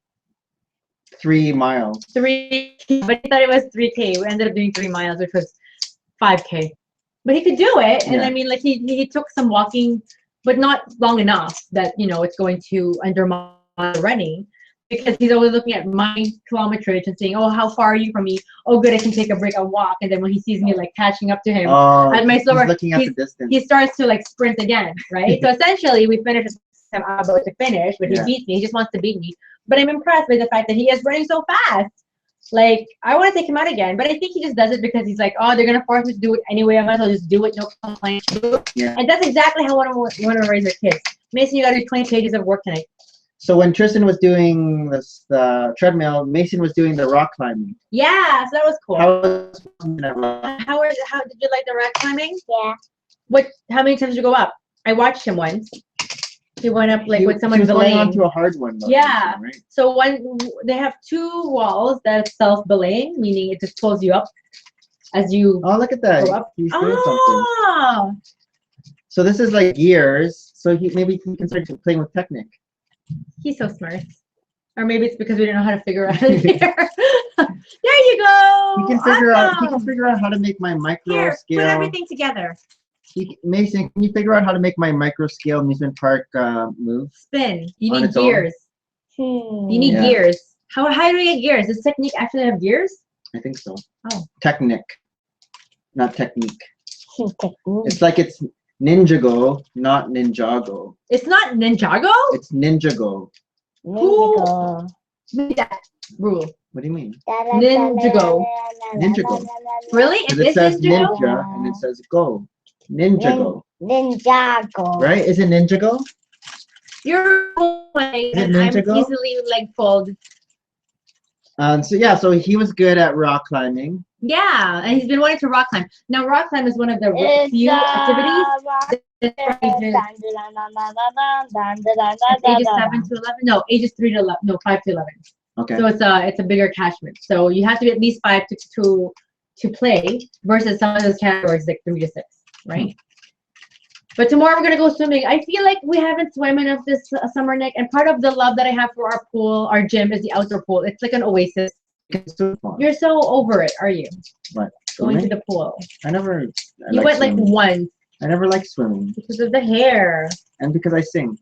3 miles. 3, but he thought it was 3K. We ended up doing 3 miles, which was 5K. But he could do it. And Yeah. I mean, like he took some walking, but not long enough that, you know, it's going to undermine running because he's always looking at my kilometrage and saying, "Oh, how far are you from me? Oh, good, I can take a break, I'll walk." And then when he sees me like catching up to him at my slower, he's looking at the distance. he starts to like sprint again, right? So essentially, we finished. I'm about to finish, but he beats me. He just wants to beat me. But I'm impressed by the fact that he is running so fast. Like, I want to take him out again, but I think he just does it because he's like, oh, they're gonna force me to do it anyway. I might as well just do it, no complaint. Yeah. And that's exactly how you want to raise your kids. Mason, you gotta do 20 pages of work tonight. So when Tristan was doing the treadmill, Mason was doing the rock climbing. Yeah, so that was cool. How Did you like the rock climbing? Yeah. How many times did you go up? I watched him once. He went up like with someone he was going belaying. on to a hard one though. Yeah. Right? So they have 2 walls that are self-belaying, meaning it just pulls you up as you Oh, look at that. go up. He's doing something. Oh, So this is like gears. So maybe he can start playing with NIk. he's so smart. Or maybe it's because we didn't know how to figure out here. There you go. He can figure out. He can figure out how to make my micro Here, scale. put everything together. Mason, can you figure out how to make my micro scale amusement park move? Spin. You On need its own? gears. You need gears. How do we get gears? Does technique actually have gears? I think so. Oh. NIk, not technique. It's like it's Ninjago, not Ninjago. It's not Ninjago? It's Ninjago. Ninjago. Make that rule. What do you mean? Ninjago. Ninjago. Really? Because It it is says Ninjago? ninja and it says go. Ninjago. Ninjago. Right? Is it Ninjago? You're way, Is it and I'm Ninjago? easily like fold. So he was good at rock climbing. Yeah, and he's been wanting to rock climb. Now, rock climb is one of the It's few activities that ages 7 to 11. No, ages 3 to 11. No, 5 to 11. Okay. So it's a bigger catchment. So you have to be at least 5 to play versus some of those categories like 3 to 6, right? But tomorrow we're gonna go swimming. I feel like we haven't swam enough this summer, NIk. And part of the love that I have for our pool, our gym, is the outdoor pool. It's like an oasis. You're so over it, are you? What? Going to Swimming? the pool. You Went like once I never liked swimming. because of the hair. And because I sing.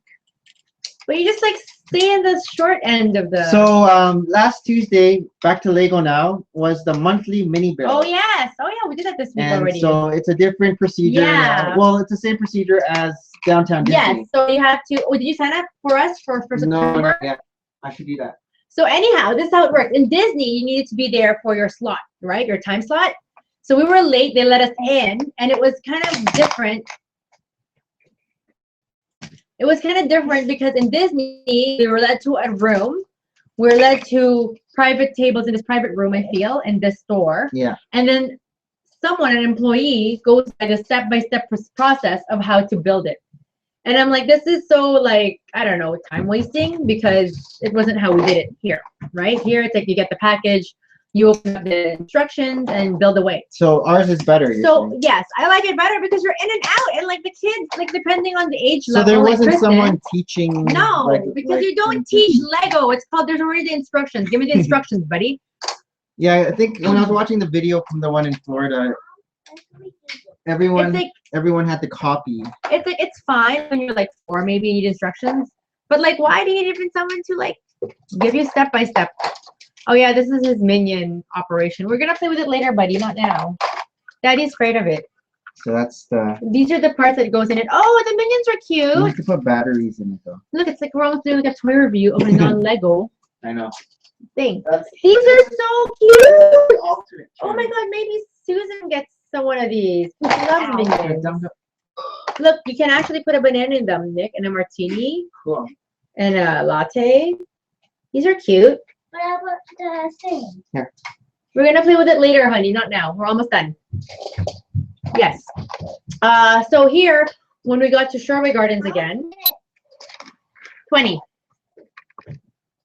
But you just like stay in the short end of the. So last Tuesday, back to Lego now, was the monthly mini build. Oh yes. Oh yeah, we did that this week And already. so it's a different procedure Yeah. now. Well, it's the same procedure as downtown Disney. Yes. So you have to. Oh, did you sign up for us for No, September? not yet. I should do that. So anyhow, this is how it works. In Disney, you needed to be there for your slot, right? Your time slot. So we were late. They let us in, and it was kind of different. It was kind of different because in Disney, we were led to a room. We were led to private tables in this private room, I feel, in this store. Yeah. And then an employee, goes by the step-by-step process of how to build it. And I'm like, this is so like, I don't know, time wasting because it wasn't how we did it here, right? Here, it's like you get the package, you open up the instructions and build away. So ours is better. So yes, I like it better because you're in and out, and like the kids, like depending on the age So level. there like wasn't Tristan, someone teaching. No, because you don't teach Lego. It's called. There's already the instructions. Give me the instructions, buddy. Yeah, I think when I was watching the video from the one in Florida, everyone had to copy. It's like it's fine when you're like 4, maybe you need instructions, but like, why do you need even someone to like give you step by step? Oh yeah, this is his minion operation. We're gonna play with it later, buddy, not now. Daddy's afraid of it. So that's the. These are the parts that goes in it. Oh, the minions are You cute. have to put batteries in it though. Look, it's like we're almost doing like a toy review of a non-Lego I know. thing. That's These are so cute. alternate. Oh my god, maybe Susan gets one of these. She loves minions. Dumb- Look, you can actually put a banana in them, NIk, and a martini, Cool. and a latte. These are cute. What about the thing? We're gonna play with it later, honey, not now. We're almost done. Yes. So here, when we got to Sharma Gardens again, 20.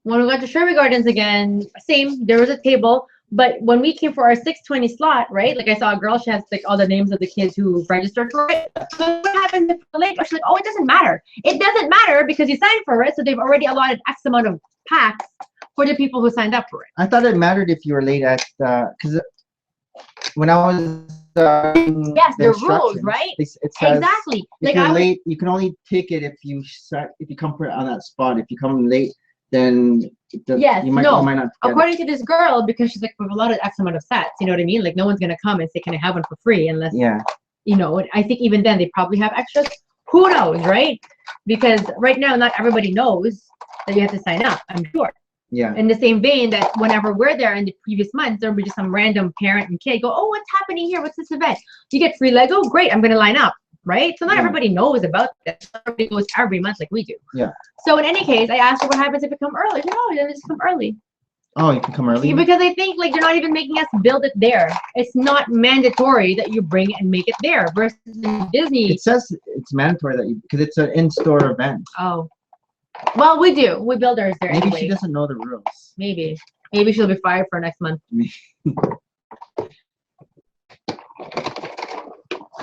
When we got to Sharma Gardens again, same, there was a table, but when we came for our 6:20 slot, right? Like I saw a girl, she has like all the names of the kids who registered for it. So what happened if we're late? She's like, oh, it doesn't matter. It doesn't matter because you signed for it, so they've already allotted X amount of packs for the people who signed up for it. I thought it mattered if you were late at because when I was Yes, the rules, right? It says Exactly. if Like you're I was, late, you can only take it if you come on that spot. If you come late then Yes, you might no. not get it. According to this girl, because she's like, we have a lot of X amount of sets, you know what I mean? Like, no one's gonna come and say, can I have one for free? Unless, Yeah. you know, I think even then they probably have extras. Who knows, right? Because right now, not everybody knows that you have to sign up, I'm sure. Yeah. In the same vein that whenever we're there in the previous months, there'll be just some random parent and kid go, oh, what's happening here? What's this event? You get free Lego? Great, I'm gonna line up, right? So not Yeah. everybody knows about this. Everybody goes every month like we do. Yeah. So in any case, I asked her what happens if you come early. She said, oh, you just come early. Oh, you can come early? Because I think like they're not even making us build it there. It's not mandatory that you bring it and make it there. Versus in Disney. It says it's mandatory that you, because it's an in-store event. Oh. Well, we do. We build ours there Maybe anyway. she doesn't know the rules. Maybe. Maybe she'll be fired for next month.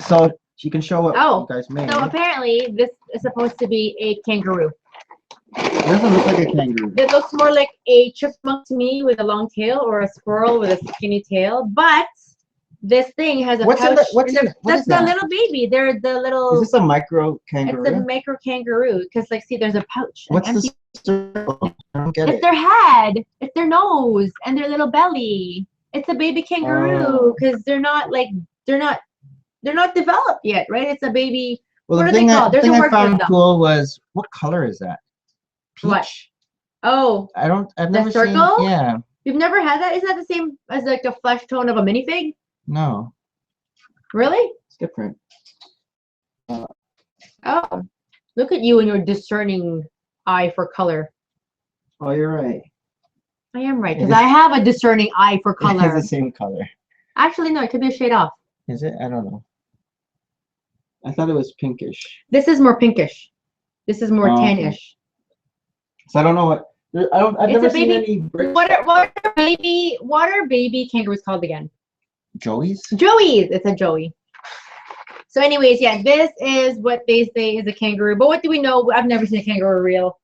So she can show what Oh, you guys made. So apparently this is supposed to be a kangaroo. It doesn't look like a kangaroo. It looks more like a chipmunk to me with a long tail, or a squirrel with a skinny tail. But this thing has a What's in pouch. the, what's in, what That's is that? the little baby. They're the little. Is this a micro kangaroo? It's a micro kangaroo because, like, see, there's a pouch. What's empty. the circle? I don't get It's it. their head. It's their nose and their little belly. It's a baby kangaroo because they're not developed yet, right? It's a baby. Well, what the are they thing, called? the There's thing a I word for found them. cool was, what color is that? Peach? What? Oh, I've never circle? seen, yeah. you've never had that? Isn't that the same as like the flesh tone of a minifig? No, Really? it's different. Oh, look at you and your discerning eye for color. Oh, you're right. I am right, It because is- I have a discerning eye for It's color. the same color. Actually, no, it could be a shade off. Is it? I don't know. I thought it was pinkish. This is more pinkish. This is more Oh, okay. tan-ish. So I don't know what. I've It's never a seen baby- any bricks. What are baby kangaroos called again? Joey's? Joey's. It's a Joey. So anyways, yeah, this is what they say is a kangaroo. But what do we know? I've never seen a kangaroo real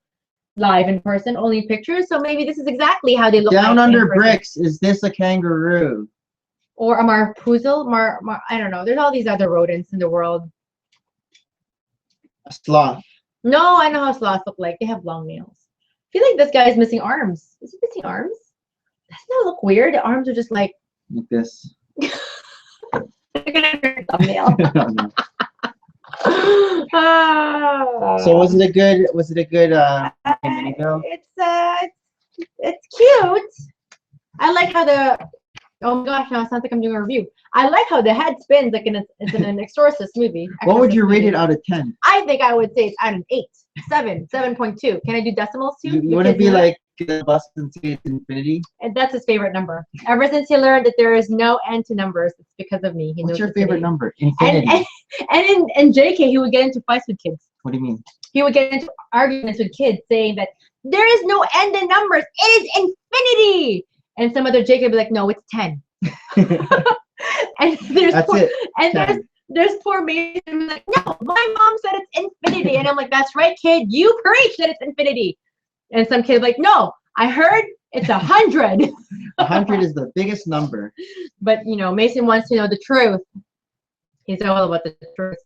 live in person, only in pictures. So maybe this is exactly how they look Down like in under person. bricks. Is this a kangaroo? Or a marpuzel. I don't know. There's all these other rodents in the world. A sloth. No, I know how sloths look like. They have long nails. I feel like this guy is missing arms. Is he missing arms? Doesn't that look weird? The arms are just like this. thumbnail. So was it a good mini bill? It's cute. I like how the oh my gosh, now it sounds like I'm doing a review. I like how the head spins like it's in an exorcist movie. What would you rate movie. it out of 10? I think I would say it's at an 8, 7, 7.2. Can I do decimals too? You wouldn't be like bust and say it's infinity? And that's his favorite number. Ever since he learned that there is no end to numbers, it's because of me. He What's knows your infinity. favorite number? Infinity. And in JK, he would get into fights with kids. What do you mean? He would get into arguments with kids saying that there is no end in numbers. It is infinity. And some other JK would be like, no, it's 10. And there's That's it. And 10. there's poor Mason like, no, my mom said it's infinity. And I'm like, that's right, kid. You preach that it's infinity. And some kid like, no, I heard it's 100. 100 is the biggest number. But you know, Mason wants to know the truth. He's all about the truth.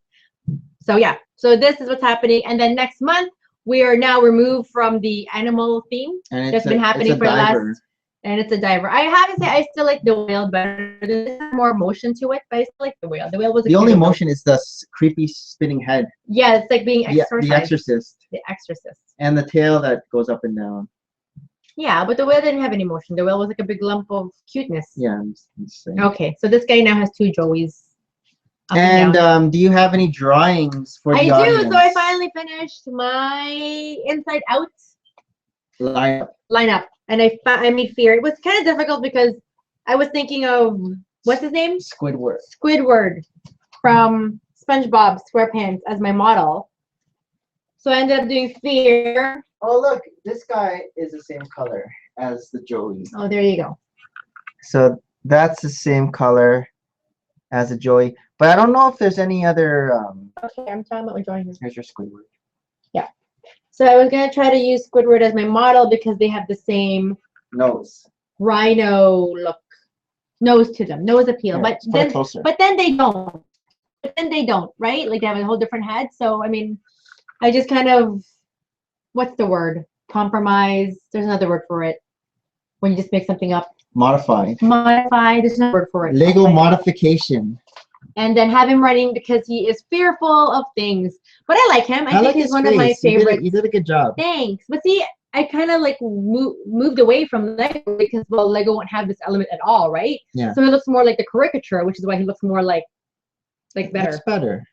So yeah, so this is what's happening. And then next month, we are now removed from the animal theme And that's been happening for the diver. last. And it's a diver. I have to say, I still like the whale better. There's more motion to it, but I still like the whale. The whale was a The only cute one. motion is the creepy spinning head. Yeah, it's like being The exorcised. Exorcist. The Exorcist. And the tail that goes up and down. Yeah, but the whale didn't have any motion. The whale was like a big lump of cuteness. Yeah, I'm just saying. Okay, so this guy now has 2 Joeys. Up and down. And do you have any drawings for the I audience? do. So I finally finished my Inside Out lineup, and I made Fear. It was kind of difficult because I was thinking of what's his name? Squidward. Squidward from SpongeBob SquarePants as my model. So I ended up doing Fear. Oh look, this guy is the same color as the Joey. Oh, there you go. So that's the same color as a Joey. But I don't know if there's any other. Okay, I'm talking about my drawing here. Here's your Squidward. Yeah. So I was gonna try to use Squidward as my model because they have the same Nose. rhino nose to them, nose appeal. Yeah, put it closer. But then they don't. But then they don't, right? Like they have a whole different head. So I mean, I just kind of, what's the word? compromise. There's another word for it. When you just make something up. Modified. Modify. There's no word for it. Lego modification. And then have him running because he is fearful of things. But I like him. I think like he's his one of my face. favorites. You did a good job. Thanks. But see, I kind of like moved away from Lego because, well, Lego won't have this element at all, right? Yeah. So he looks more like the caricature, which is why he looks more like better. That's better.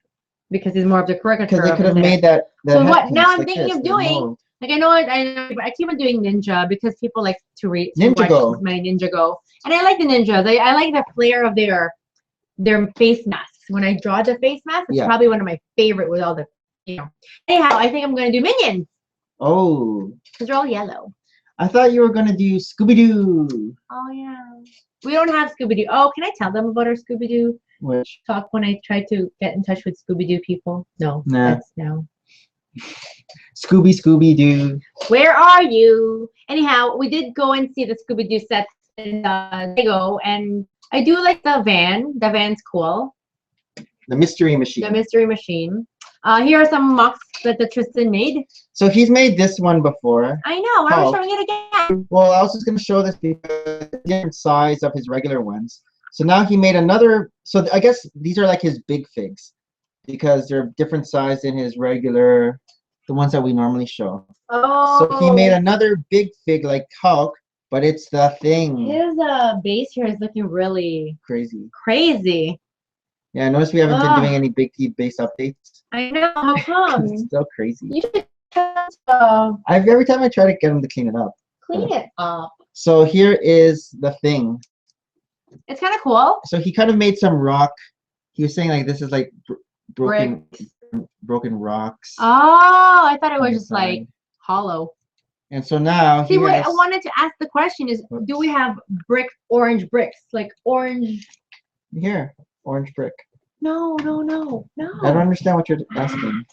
Because he's more of the caricature. Because they could have made that. So what now I'm like thinking this, of doing, mold. like I know I keep on doing Ninja because people like to read Ninjago. my Ninjago. And I like the ninjas. I like the flair of their face masks. When I draw the face mask, it's probably one of my favorite with all the, Anyhow, I think I'm going to do Minions. Oh. Because they're all yellow. I thought you were going to do Scooby-Doo. Oh, yeah. We don't have Scooby-Doo. Oh, can I tell them about our Scooby-Doo Which? talk when I try to get in touch with Scooby-Doo people? No. Nah. That's no. Scooby-Doo. Where are you? Anyhow, we did go and see the Scooby-Doo sets in Lego, and I do like the van. The van's cool. The mystery machine. The mystery machine. Here are some mocks that the Tristan made. So he's made this one before. I know. Why are we showing it again? Well, I was just going to show this because it's a different size of his regular ones. So now he made another. So I guess these are like his big figs because they're different size than his regular, the ones that we normally show. Oh. So he made another big fig like Hulk, but it's the thing. His base here is looking really crazy. Yeah, I noticed we haven't been doing any Big T base updates. I know. How come? It's so crazy. You should every time I try to get him to clean it up. Clean it up. So here is the thing. It's kind of cool. So he kind of made some rock. He was saying like this is like broken rocks. Oh, I thought it was just like hollow. And so now see, what I wanted to ask the question is, do we have orange bricks, like orange? Here, orange brick. No. I don't understand what you're asking.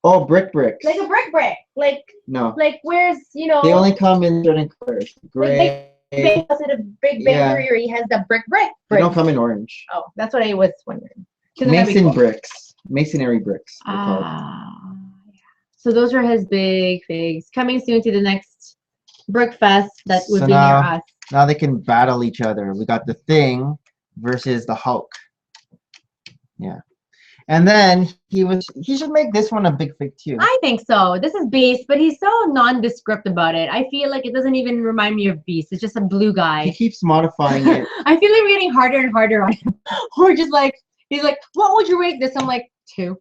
Oh, brick. Like a brick. Like no. Like where's They only come in certain colors. Gray. Big Bang Theory has the brick. They don't come in orange. Oh, that's what I was wondering. Bricks. Masonry bricks. So those are his big figs. Coming soon to the next brick fest that would be near us. Now they can battle each other. We got the Thing versus the Hulk. Yeah. And then he should make this one a big fig too. I think so. This is Beast, but he's so nondescript about it. I feel like it doesn't even remind me of Beast. It's just a blue guy. He keeps modifying it. I feel like we're getting harder and harder on him. Or just like, he's like, what would you rate this? I'm like, 2.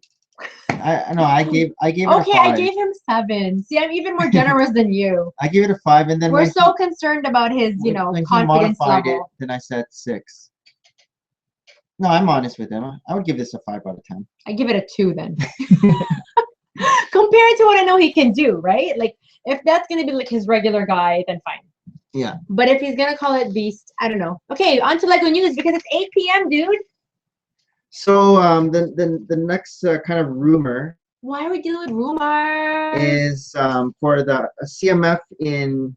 I gave it a 5. Okay, I gave him 7. See, I'm even more generous than you. I gave it a 5, and then we're so concerned about his, when confidence level. Then I said 6. No, I'm honest with him. I would give this a 5 out of 10. I give it a 2 then. Compared to what I know he can do, right? Like, if that's gonna be like his regular guy, then fine. Yeah. But if he's gonna call it Beast, I don't know. Okay, on to Lego News because it's 8 p.m., dude. So the next kind of rumor. Why are we dealing with rumors? Is for the CMF in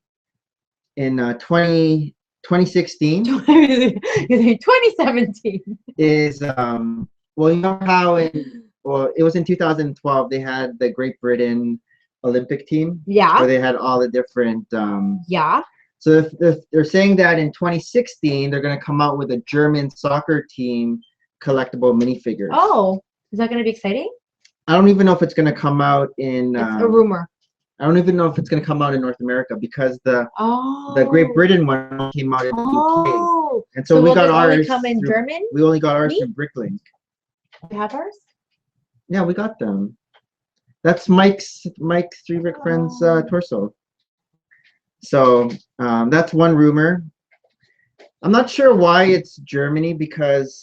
2016. 2017. Is well, you know how it was in 2012 they had the Great Britain Olympic team. Yeah. Where they had all the different. Yeah. So they're saying that in 2016 they're going to come out with a German soccer team collectible minifigures. Oh, is that going to be exciting? I don't even know if it's going to come out in. It's a rumor. I don't even know if it's going to come out in North America because the Great Britain one came out in the UK, and so we got ours. Only come in German? We only got ours from Bricklink. You have ours? Yeah, we got them. That's Mike's 3 Brick Friends torso. So that's one rumor. I'm not sure why it's Germany because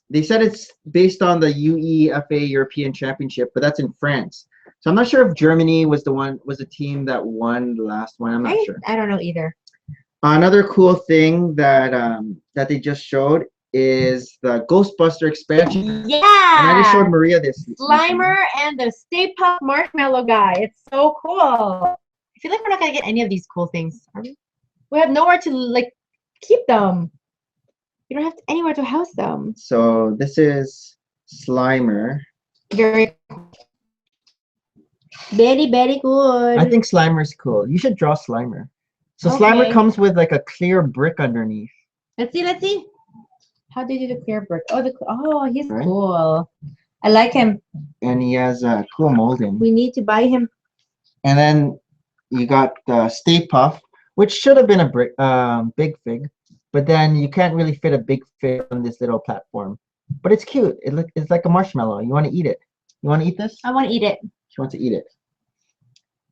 they said it's based on the UEFA European Championship, but that's in France. So I'm not sure if Germany was the team that won the last one. I'm not sure. I don't know either. Another cool thing that they just showed is the Ghostbuster expansion. Yeah. And I just showed Maria this. Slimer and the Stay Puft Marshmallow guy. It's so cool. I feel like we're not gonna get any of these cool things, are we? We have nowhere to keep them. You don't have anywhere to house them. So this is Slimer. Very cool. Very, very good. I think Slimer's cool. You should draw Slimer. So Slimer Okay. comes with like a clear brick underneath. Let's see. Let's see. How did you do the clear brick? Oh, he's Right. cool. I like him. And he has cool molding. We need to buy him. And then you got Stay Puft, which should have been a brick, big fig, but then you can't really fit a big fig on this little platform. But it's cute. It's like a marshmallow. You want to eat it? You want to eat this? I want to eat it. She wants to eat it.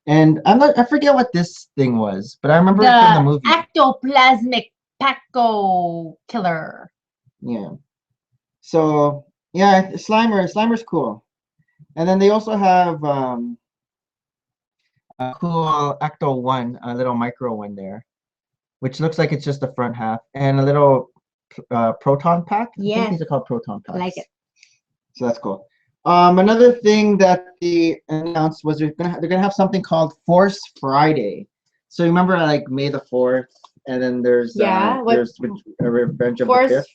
And I forget what this thing was, but I remember it from the movie. Ectoplasmic Paco Killer. Yeah. So yeah, Slimer's cool. And then they also have a cool Ecto 1, a little micro one there, which looks like it's just the front half, and a little proton pack. I think Yes. these are called proton packs. I like it. So that's cool. Another thing that they announced was they're gonna have something called Force Friday. So remember, like May the 4th, and then there's Revenge of the Force 5th.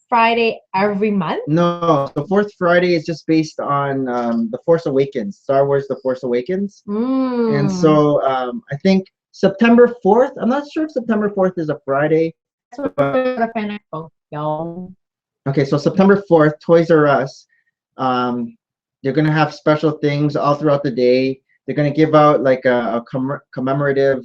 Friday every month? No, the Fourth Friday is just based on the Force Awakens, Star Wars: The Force Awakens, and so I think September 4th. I'm not sure if September 4th is a Friday. Okay, so September 4th, Toys R Us. They're gonna have special things all throughout the day. They're gonna give out like a commemorative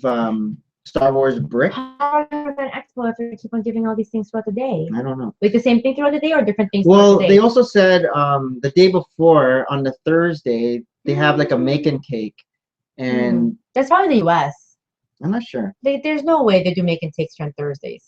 Star Wars brick. How are you with an Expo if they keep on giving all these things throughout the day? I don't know. Like the same thing throughout the day or different things Well, throughout the they day? also said the day before on the Thursday they have like a make-and cake, and That's probably the US. I'm not sure There's no way they do make and takes on Thursdays.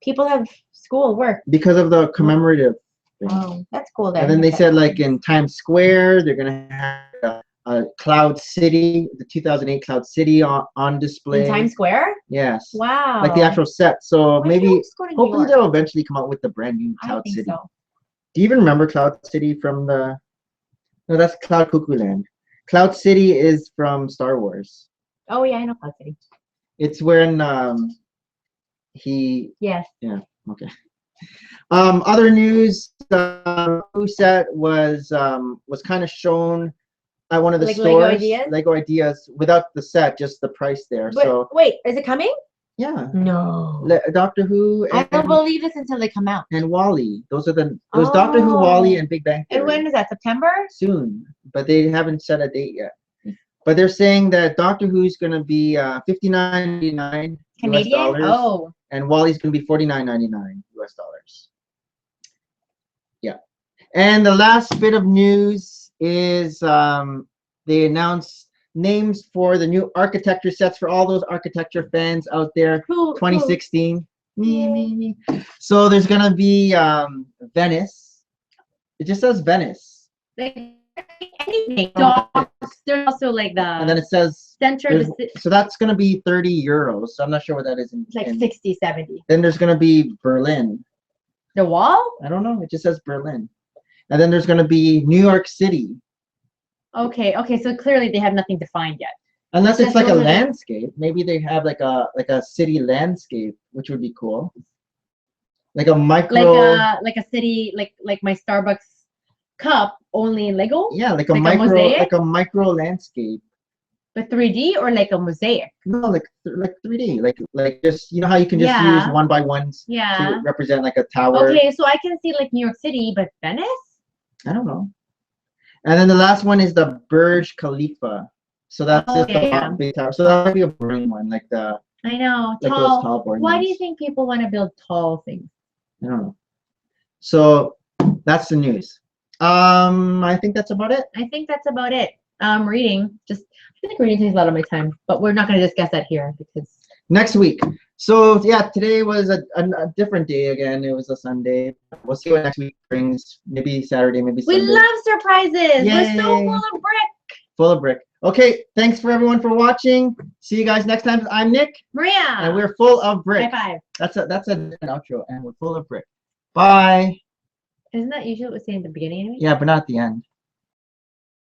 People have school, work. because of the commemorative thing. Oh, that's cool. Then. And then they said like in Times Square they're gonna have a Cloud City, the 2008 Cloud City on display. In Times Square? Yes. Wow. Like the actual set. So Why maybe can't we just go to New hopefully York? they'll eventually come out with the brand new I Cloud think City. so. Do you even remember Cloud City from the? No, that's Cloud Cuckoo Land. Cloud City is from Star Wars. Oh yeah, I know Cloud City. It's when he. Yes. Yeah. Okay. Other news. Who set was kind of shown at one of the Like stores. Lego Ideas? Lego Ideas without the set, just the price there. But So wait, is it coming? yeah. No. Doctor Who I don't believe this until they come out. and Wally. Those Doctor Who, Wally, and Big Bang Theory. And when is that? September? Soon, but they haven't set a date yet. But they're saying that Doctor Who's going to be $59.99 Canadian? US dollars, Oh. and Wally's going to be $49.99 US dollars. Yeah. And the last bit of news is they announced names for the new architecture sets for all those architecture fans out there. Cool. 2016. Me. So there's going to be Venice. It just says Venice. Like anything. Dogs. There's also like the And then it says center of the so that's going to be 30 euros. So I'm not sure what that is. it's like 60, 70. Then there's going to be Berlin. The wall? I don't know. It just says Berlin. And then there's going to be New York City. Okay, so clearly they have nothing defined yet. Unless it's Just like a those are the- landscape. Maybe they have like a city landscape, which would be cool. Like a micro. Like a city, like my Starbucks cup, only in Lego? Yeah, like like a mosaic? like a micro landscape. But 3D or like a mosaic? No, like 3D. Like just how you can just Yeah. use 1x1s Yeah. to represent like a tower. Okay, so I can see like New York City, but Venice? I don't know. And then the last one is the Burj Khalifa. So that's just the yeah. big tower. So that might be a boring one, like I know, those tall. tall boring Why do ones. you think people want to build tall things? I don't know. So that's the news. I think that's about it. I think that's about it. Reading, I think reading takes a lot of my time, but we're not going to discuss that here because Next week. So yeah, today was a different day again. It was a Sunday. We'll see what next week brings. Maybe Saturday, maybe we Sunday. love surprises. We're so Yay. full of brick. Full of brick. Okay, thanks for everyone for watching. See you guys next time. I'm Nick, Maria. and we're full of brick. High five. That's an outro, and we're full of brick. Bye. Isn't that usually what we say in the beginning? Yeah, but not at the end.